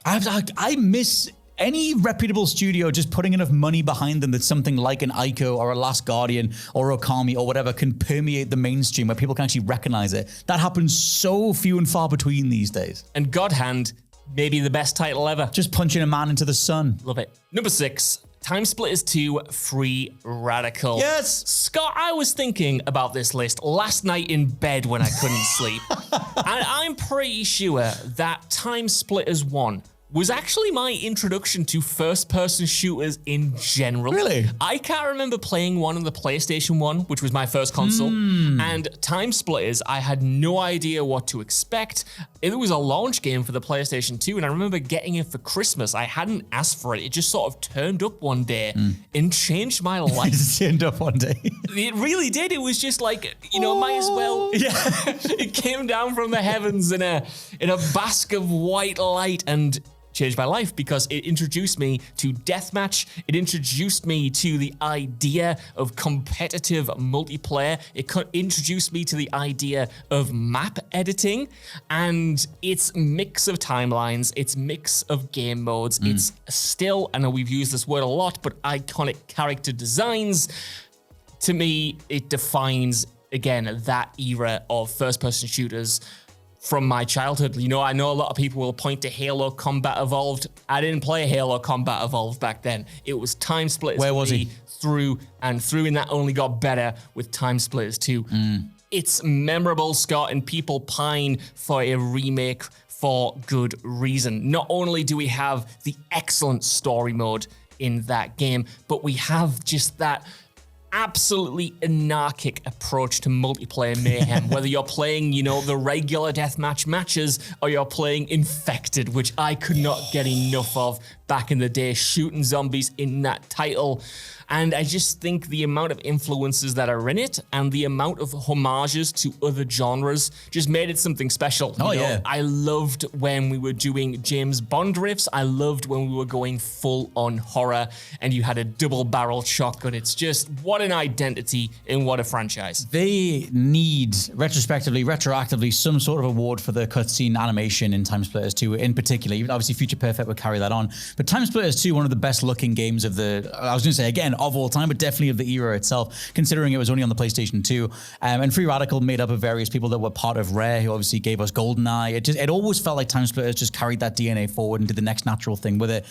I miss any reputable studio just putting enough money behind them that something like an Ico or a Last Guardian or Okami or whatever can permeate the mainstream where people can actually recognize it. That happens so few and far between these days. And God Hand, maybe the best title ever. Just punching a man into the sun. Love it. Number 6, TimeSplitters 2 Free Radical. Yes! Scott, I was thinking about this list last night in bed when I couldn't sleep. And I'm pretty sure that TimeSplitters 1 was actually my introduction to first-person shooters in general. Really? I can't remember playing one on the PlayStation 1, which was my first console. And TimeSplitters, I had no idea what to expect. It was a launch game for the PlayStation 2, and I remember getting it for Christmas. I hadn't asked for it. It just sort of turned up one day and changed my life. It just turned up one day. It really did. It was just like, you know, might as well. Yeah. It came down from the heavens in a basque of white light and changed my life because it introduced me to deathmatch. It introduced me to the idea of competitive multiplayer. It introduced me to the idea of map editing and its mix of timelines, its mix of game modes. It's still, I know we've used this word a lot, but iconic character designs. To me, it defines, again, that era of first-person shooters from my childhood. You know, I know a lot of people will point to Halo Combat Evolved. I didn't play Halo Combat Evolved back then. It was TimeSplitters. Where was he? Through and through, and that only got better with TimeSplitters 2. It's memorable, Scott, and people pine for a remake for good reason. Not only do we have the excellent story mode in that game, but we have just that absolutely anarchic approach to multiplayer mayhem, whether you're playing, you know, the regular deathmatch matches or you're playing Infected, which I could not get enough of back in the day, shooting zombies in that title. And I just think the amount of influences that are in it and the amount of homages to other genres just made it something special. Oh, you know, yeah. I loved when we were doing James Bond riffs. I loved when we were going full on horror and you had a double-barreled shotgun. It's just, what an identity and what a franchise. They need, retroactively, some sort of award for the cutscene animation in TimeSplitters 2 in particular. Even obviously Future Perfect would carry that on. But TimeSplitters 2, one of the best looking games of the, I was going to say again, of all time, but definitely of the era itself, considering it was only on the PlayStation 2. And Free Radical made up of various people that were part of Rare, who obviously gave us GoldenEye. It always felt like TimeSplitters just carried that DNA forward and did the next natural thing with it.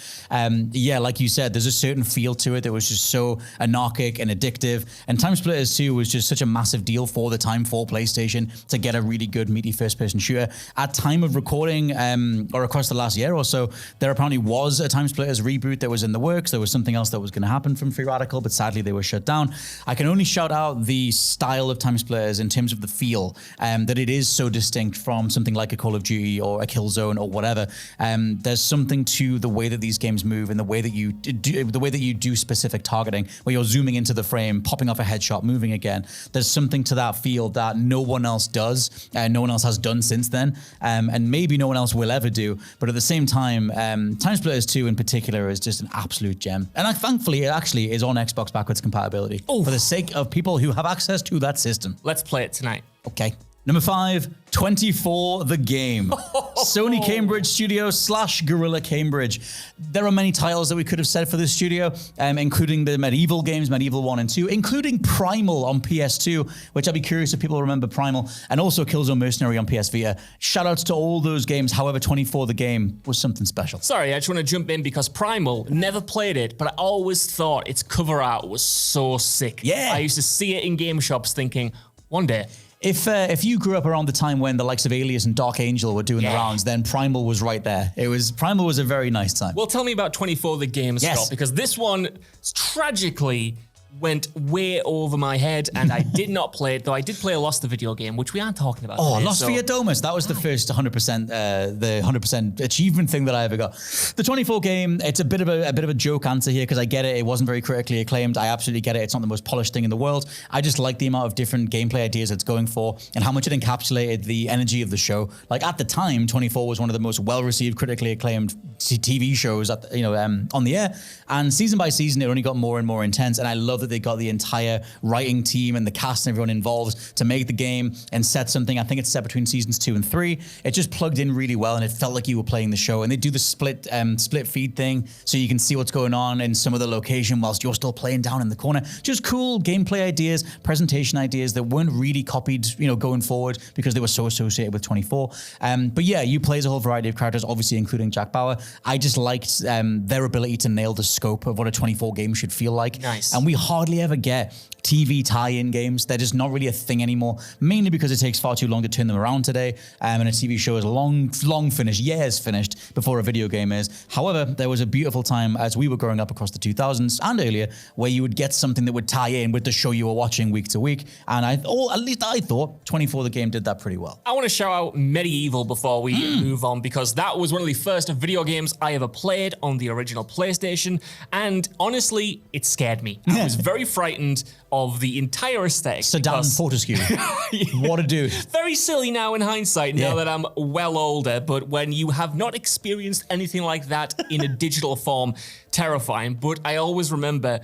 Yeah, like you said, there's a certain feel to it that was just so anarchic and addictive. And TimeSplitters 2 was just such a massive deal for the time for PlayStation to get a really good, meaty first-person shooter. At time of recording, or across the last year or so, there apparently was a TimeSplitters reboot that was in the works. There was something else that was going to happen from Free Radical, but sadly they were shut down. I can only shout out the style of TimeSplitters in terms of the feel, that it is so distinct from something like a Call of Duty or a Killzone or whatever. There's something to the way that these games move and the way that you do specific targeting, where you're zooming into the frame, popping off a headshot, moving again. There's something to that feel that no one else does, no one else has done since then, and maybe no one else will ever do. But at the same time, TimeSplitters 2 in particular is just an absolute gem. And thankfully, it actually is on Xbox backwards compatibility for the sake of people who have access to that system. Let's play it tonight. Okay. Number 5, 24 the game. Sony Cambridge Studio / Guerrilla Cambridge. There are many titles that we could have said for this studio, including the Medieval games, Medieval 1 and 2, including Primal on PS2, which I'd be curious if people remember Primal, and also Killzone Mercenary on PS Vita. Shout outs to all those games. However, 24 the game was something special. Sorry, I just want to jump in because Primal, never played it, but I always thought its cover art was so sick. Yeah. I used to see it in game shops thinking, one day. If you grew up around the time when the likes of Alias and Dark Angel were doing the rounds, then Primal was right there. Primal was a very nice time. Well, tell me about 24 the game, Yes. Scott, because this one tragically went way over my head, and I did not play it, though I did play Lost the video game, which we aren't talking about today, Lost Via Domus. That was the first 100%, the 100% achievement thing that I ever got. The 24 game, it's a bit of a joke answer here, because I get it. It wasn't very critically acclaimed. I absolutely get it. It's not the most polished thing in the world. I just like the amount of different gameplay ideas it's going for, and how much it encapsulated the energy of the show. Like, at the time, 24 was one of the most well-received, critically acclaimed TV shows on the air. And season by season, it only got more and more intense. And I love that they got the entire writing team and the cast and everyone involved to make the game and set something. I think it's set between seasons 2 and 3. It just plugged in really well, and it felt like you were playing the show. And they do the split feed thing, so you can see what's going on in some of the location whilst you're still playing down in the corner. Just cool gameplay ideas, presentation ideas that weren't really copied, going forward, because they were so associated with 24. But yeah, you play as a whole variety of characters, obviously including Jack Bauer. I just liked their ability to nail the scope of what a 24 game should feel like. Nice. And we hardly ever get TV tie-in games. They're just not really a thing anymore, mainly because it takes far too long to turn them around today, and a TV show is long finished, years finished, before a video game is. However, there was a beautiful time as we were growing up across the 2000s and earlier, where you would get something that would tie in with the show you were watching week to week, and at least I thought 24 the game did that pretty well. I want to shout out Medieval before we move on, because that was one of the first video games I ever played on the original PlayStation, and honestly, it scared me. I was very frightened of the entire aesthetic. Sedan Fortescue. What a dude. Very silly now in hindsight, now that I'm well older, but when you have not experienced anything like that in a digital form, terrifying. But I always remember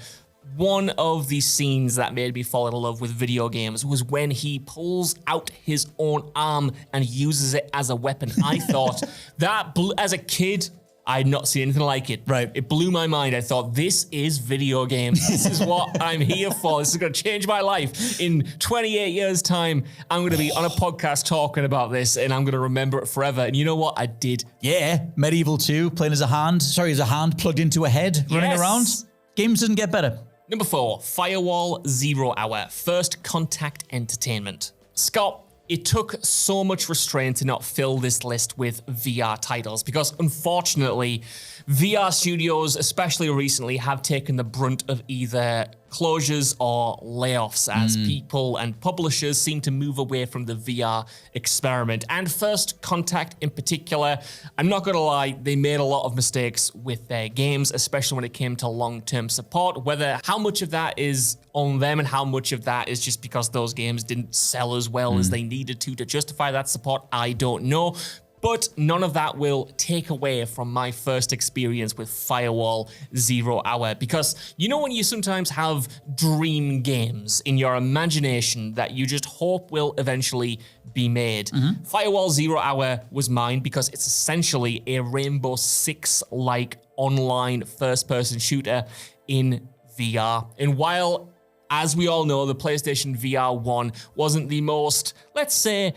one of the scenes that made me fall in love with video games was when he pulls out his own arm and uses it as a weapon. I thought that, as a kid, I had not seen anything like it. Right. It blew my mind. I thought, this is video games. This is what I'm here for. This is going to change my life. In 28 years' time, I'm going to be on a podcast talking about this, and I'm going to remember it forever. And you know what? I did. Yeah. Medieval 2, playing as a hand plugged into a head, running around. Games doesn't get better. Number 4, Firewall 0 Hour, First Contact Entertainment. Scott, it took so much restraint to not fill this list with VR titles, because unfortunately, VR studios, especially recently, have taken the brunt of either closures or layoffs as people and publishers seem to move away from the VR experiment. And First Contact in particular, I'm not gonna lie, they made a lot of mistakes with their games, especially when it came to long-term support, whether how much of that is on them and how much of that is just because those games didn't sell as well as they needed to justify that support, I don't know. But none of that will take away from my first experience with Firewall 0 Hour, because you know when you sometimes have dream games in your imagination that you just hope will eventually be made? Firewall 0 Hour was mine because it's essentially a Rainbow Six-like online first-person shooter in VR. And while, as we all know, the PlayStation VR 1 wasn't the most, let's say,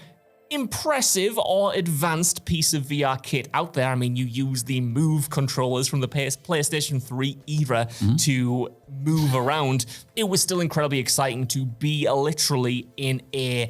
impressive or advanced piece of VR kit out there. I mean, you use the Move controllers from the PlayStation 3 era to move around. It was still incredibly exciting to be literally in a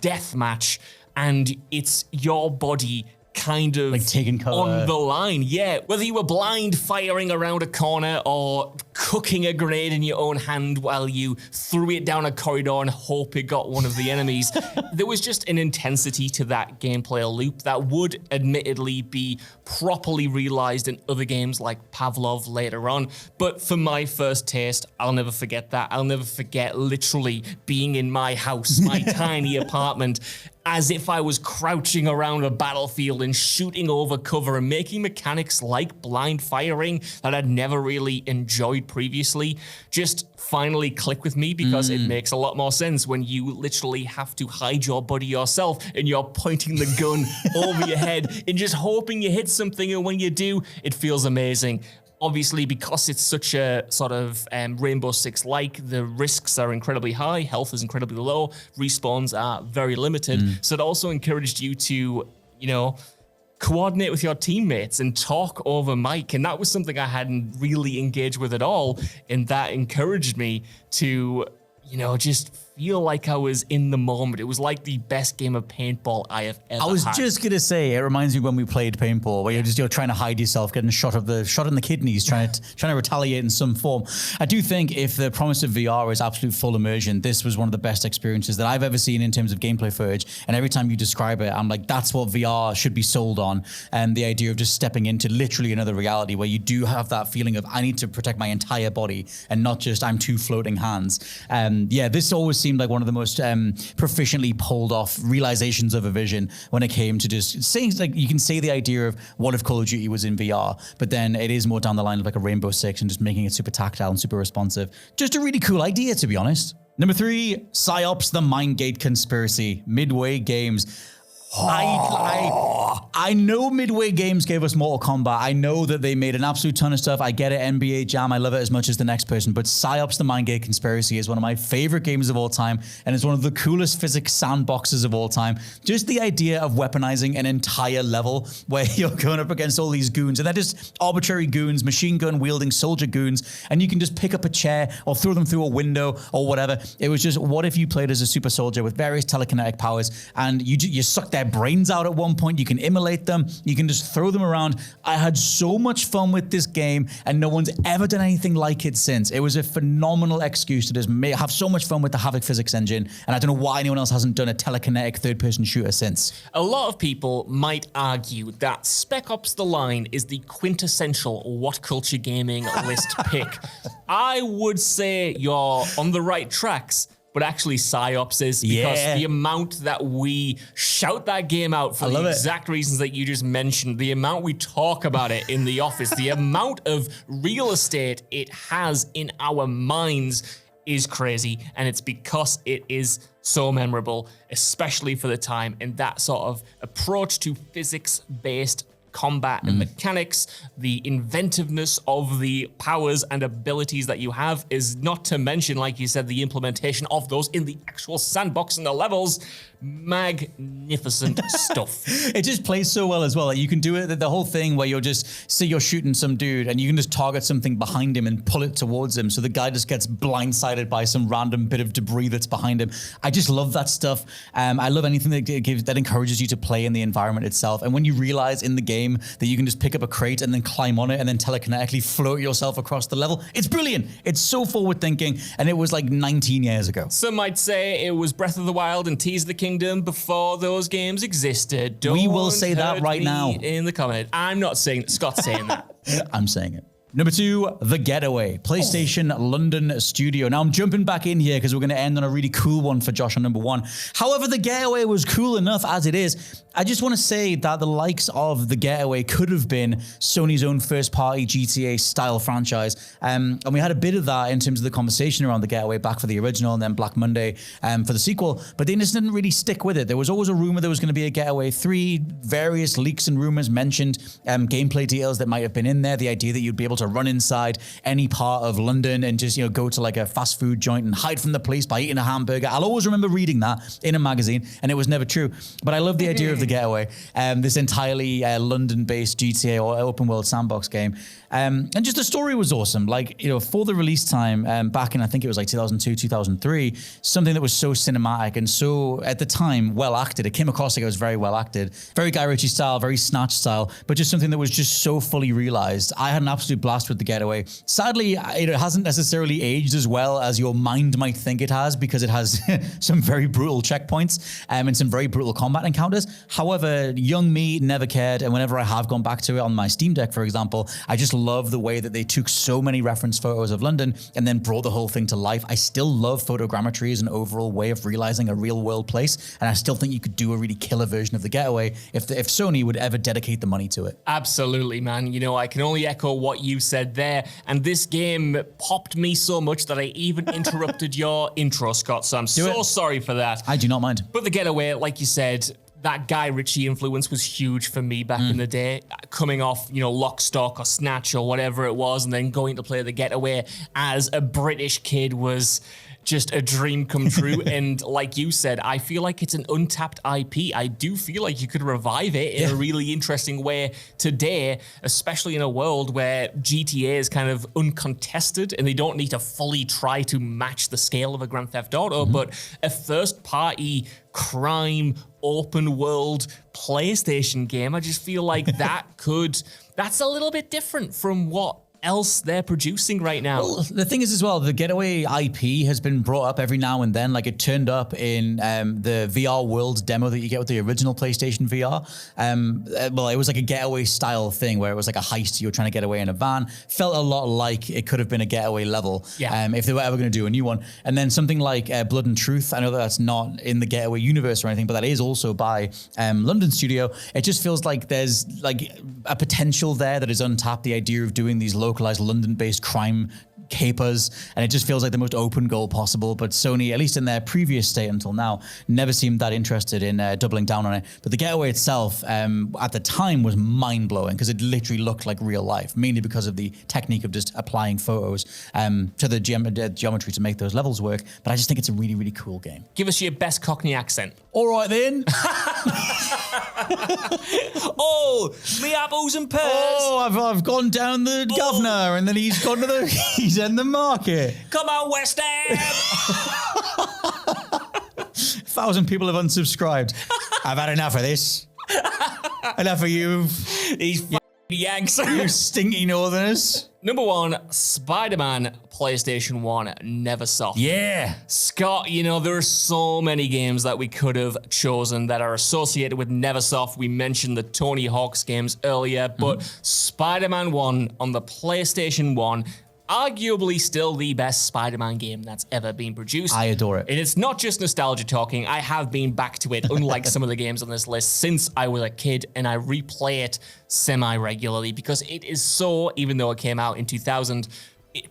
death match, and it's your body kind of like taking cover on the line. Yeah, whether you were blind firing around a corner or cooking a grenade in your own hand while you threw it down a corridor and hope it got one of the enemies, there was just an intensity to that gameplay loop that would admittedly be properly realized in other games like Pavlov later on. But for my first taste, I'll never forget that. I'll never forget literally being in my house, my tiny apartment, as if I was crouching around a battlefield and shooting over cover and making mechanics like blind firing that I'd never really enjoyed previously just finally click with me, because it makes a lot more sense when you literally have to hide your body yourself and you're pointing the gun over your head and just hoping you hit something, and when you do, it feels amazing. Obviously, because it's such a sort of Rainbow Six-like, the risks are incredibly high, health is incredibly low, respawns are very limited. So it also encouraged you to, coordinate with your teammates and talk over mic. And that was something I hadn't really engaged with at all. And that encouraged me to, just feel like I was in the moment. It was like the best game of paintball I have ever had. I was just gonna say, it reminds me when we played paintball, where you're trying to hide yourself, getting a shot in the kidneys, trying to retaliate in some form. I do think if the promise of VR is absolute full immersion, this was one of the best experiences that I've ever seen in terms of gameplay footage. And every time you describe it, I'm like, that's what VR should be sold on. And the idea of just stepping into literally another reality where you do have that feeling of I need to protect my entire body and not just I'm two floating hands. This always seemed like one of the most proficiently pulled off realizations of a vision when it came to just saying, like, you can say the idea of what if Call of Duty was in VR, but then it is more down the line of like a Rainbow Six and just making it super tactile and super responsive. Just a really cool idea, to be honest. Number 3, Psi-Ops, the Mindgate Conspiracy, Midway Games. I know Midway Games gave us Mortal Kombat. I know that they made an absolute ton of stuff. I get it, NBA Jam. I love it as much as the next person. But Psi-Ops, the Mindgate Conspiracy is one of my favorite games of all time. And it's one of the coolest physics sandboxes of all time. Just the idea of weaponizing an entire level where you're going up against all these goons. And they're just arbitrary goons, machine gun wielding soldier goons. And you can just pick up a chair or throw them through a window or whatever. It was just, what if you played as a super soldier with various telekinetic powers and you suck their brains out at one point, you can immolate them, you can just throw them around. I had so much fun with this game and no one's ever done anything like it since. It was a phenomenal excuse to just have so much fun with the Havoc physics engine, and I don't know why anyone else hasn't done a telekinetic third-person shooter since. A lot of people might argue that Spec Ops The Line is the quintessential What Culture Gaming list pick. I would say you're on the right tracks, but actually Psi-Ops is, because the amount that we shout that game out for the exact reasons that you just mentioned, the amount we talk about it in the office, the amount of real estate it has in our minds is crazy. And it's because it is so memorable, especially for the time, and that sort of approach to physics-based combat and mechanics, the inventiveness of the powers and abilities that you have, is not to mention, like you said, the implementation of those in the actual sandbox and the levels. Magnificent stuff. It just plays so well as well. Like you can do it, the whole thing where you're shooting some dude and you can just target something behind him and pull it towards him. So the guy just gets blindsided by some random bit of debris that's behind him. I just love that stuff. I love anything that encourages you to play in the environment itself. And when you realize in the game that you can just pick up a crate and then climb on it and then telekinetically float yourself across the level, it's brilliant. It's so forward thinking. And it was like 19 years ago. Some might say it was Breath of the Wild and Tears of the Kingdom before those games existed. We will say that right now in the comment. I'm not saying Scott's saying that. I'm saying it. Number 2, The Getaway, PlayStation London Studio. Now I'm jumping back in here because we're going to end on a really cool one for Josh on number 1. However, The Getaway was cool enough as it is. I just want to say that the likes of The Getaway could have been Sony's own first-party GTA-style franchise. And we had a bit of that in terms of the conversation around The Getaway back for the original and then Black Monday for the sequel. But they just didn't really stick with it. There was always a rumor there was going to be a Getaway 3. Various leaks and rumors mentioned gameplay details that might have been in there. The idea that you'd be able to run inside any part of London and just, go to like a fast food joint and hide from the police by eating a hamburger. I'll always remember reading that in a magazine, and it was never true. But I love the idea of The Getaway, this entirely London-based GTA or open world sandbox game. And just the story was awesome. Like, for the release time back in, I think it was like 2002, 2003, something that was so cinematic and so, at the time, well acted. It came across like it was very well acted. Very Guy Ritchie style, very Snatch style, but just something that was just so fully realized. I had an absolute blast with The Getaway. Sadly, it hasn't necessarily aged as well as your mind might think it has, because it has some very brutal checkpoints and some very brutal combat encounters. However, young me never cared, and whenever I have gone back to it on my Steam Deck, for example, I just love the way that they took so many reference photos of London and then brought the whole thing to life. I still love photogrammetry as an overall way of realizing a real world place, and I still think you could do a really killer version of The Getaway if Sony would ever dedicate the money to it. Absolutely, man. I can only echo what you said there, and this game popped me so much that I even interrupted your intro, Scott, so I'm so sorry for that. I do not mind. But The Getaway, like you said, that Guy Ritchie influence was huge for me back in the day, coming off, Lock, Stock or Snatch or whatever it was, and then going to play The Getaway as a British kid was just a dream come true. And like you said, I feel like it's an untapped IP. I do feel like you could revive it in a really interesting way today, especially in a world where GTA is kind of uncontested and they don't need to fully try to match the scale of a Grand Theft Auto, but a first-party crime open world PlayStation game, I just feel like that's a little bit different from what else they're producing right now. Well, the thing is as well, the Getaway IP has been brought up every now and then. Like it turned up in the VR World demo that you get with the original PlayStation VR. Well, it was like a Getaway style thing where it was like a heist. You were trying to get away in a van. Felt a lot like it could have been a Getaway level if they were ever going to do a new one. And then something like Blood and Truth. I know that's not in the Getaway universe or anything, but that is also by London studio. It just feels like there's like a potential there that is untapped. The idea of doing these localized London-based crime capers, and it just feels like the most open goal possible. But Sony, at least in their previous state until now, never seemed that interested in doubling down on it. But the Getaway itself, at the time, was mind-blowing because it literally looked like real life, mainly because of the technique of just applying photos to the geometry to make those levels work. But I just think it's a really, really cool game. Give us your best Cockney accent. All right then. Oh, me apples and pears. Oh, I've gone down the governor, and then he's gone to he's in the market. Come on, West Ham. 1,000 people have unsubscribed. I've had enough of this. Enough of you. These Yanks. You stinky northerners. Number 1, Spider-Man, PlayStation 1, Neversoft. Yeah. Scott, you know, there are so many games that we could have chosen that are associated with Neversoft. We mentioned the Tony Hawk's games earlier, but Spider-Man 1 on the PlayStation 1, arguably still the best Spider-Man game that's ever been produced. I adore it. And it's not just nostalgia talking. I have been back to it, unlike some of the games on this list, since I was a kid, and I replay it semi-regularly because it is so, even though it came out in 2000,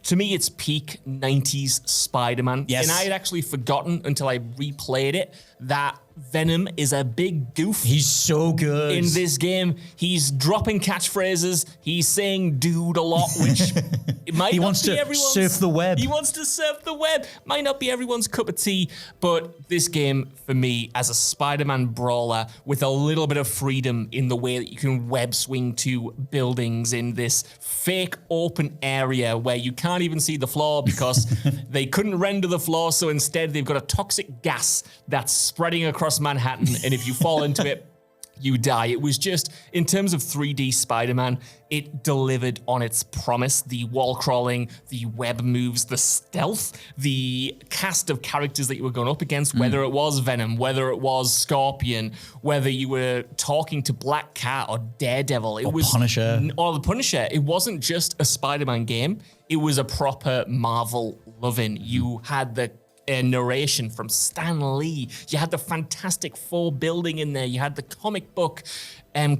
to me, it's peak 90s Spider-Man. Yes. And I had actually forgotten until I replayed it that Venom is a big goof. He's so good. In this game, he's dropping catchphrases. He's saying dude a lot, which it might He not wants be to everyone's. surf the web. He wants to surf the web. Might not be everyone's cup of tea, but this game, for me, as a Spider-Man brawler, with a little bit of freedom in the way that you can web swing to buildings in this fake open area where you can't even see the floor because they couldn't render the floor, so instead they've got a toxic gas that's spreading across Manhattan, and if you fall into it, you die. It was just, in terms of 3D Spider-Man, it delivered on its promise. The wall crawling, the web moves, the stealth, the cast of characters that you were going up against, whether it was Venom, whether it was Scorpion, whether you were talking to Black Cat or Daredevil. It was Punisher. Or the Punisher. It wasn't just a Spider-Man game. It was a proper Marvel loving. You had the narration from Stan Lee. You had the Fantastic Four building in there. You had the comic book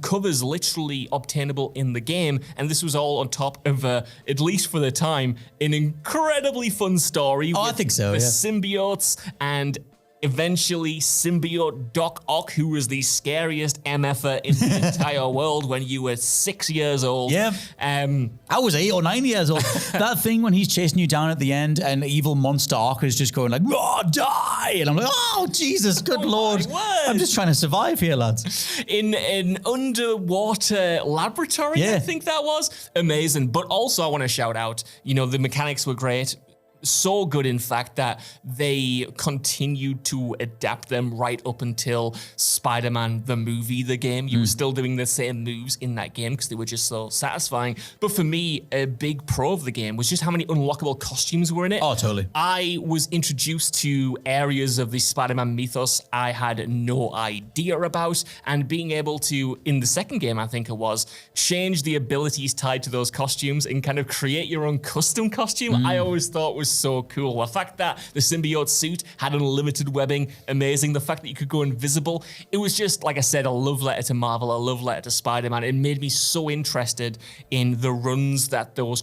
covers literally obtainable in the game. And this was all on top of, at least for the time, an incredibly fun story. I think so, the yeah. symbiotes and eventually symbiote Doc Ock, who was the scariest MFer in the entire world when you were 6 years old. Yeah. I was 8 or 9 years old. That thing when he's chasing you down at the end and evil monster Ock is just going like, oh, die! And I'm like, oh, Jesus, good Lord. I'm just trying to survive here, lads. In an underwater laboratory, I think that was. Amazing. But also I want to shout out, you know, the mechanics were great. So good, in fact, that they continued to adapt them right up until Spider-Man, the movie, the game. You were still doing the same moves in that game because they were just so satisfying. But for me, a big pro of the game was just how many unlockable costumes were in it. Oh, totally. I was introduced to areas of the Spider-Man mythos I had no idea about, and being able to, in the second game, I think it was, change the abilities tied to those costumes and kind of create your own custom costume, I always thought was so cool. The fact that the symbiote suit had unlimited webbing, amazing. The fact that you could go invisible, it was just, like I said, a love letter to Marvel, a love letter to Spider-Man. It made me so interested in the runs that those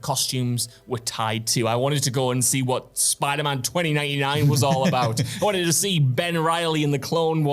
costumes were tied to. I wanted to go and see what Spider-Man 2099 was all about. I wanted to see Ben Reilly in the Clone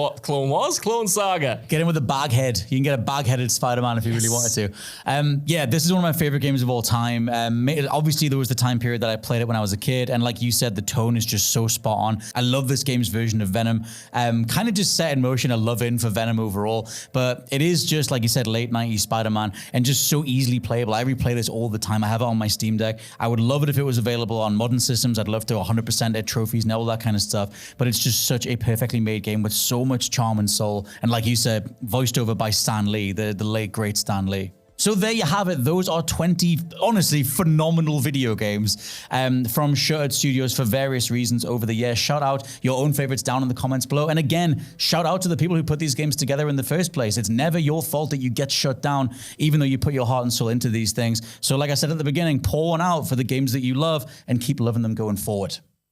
Saga. Get him with a bag head. You can get a bag-headed Spider-Man if you really wanted to. Yeah, this is one of my favorite games of all time. Obviously, there was the time period that I played it when I was a kid. And like you said, the tone is just so spot on. I love this game's version of Venom. Kind of just set in motion a love in for Venom overall. But it is just, like you said, late 90s Spider-Man and just so easily playable. I replay this all the time. I have it on my Steam Deck. I would love it if it was available on modern systems. I'd love to 100% it trophies and all that kind of stuff. But it's just such a perfectly made game with so much charm and soul. And like you said, voiced over by Stan Lee, the late, great Stan Lee. So there you have it. Those are 20, honestly, phenomenal video games from Shuttered Studios for various reasons over the years. Shout out your own favorites down in the comments below. And again, shout out to the people who put these games together in the first place. It's never your fault that you get shut down, even though you put your heart and soul into these things. So like I said at the beginning, pour one out for the games that you love and keep loving them going forward.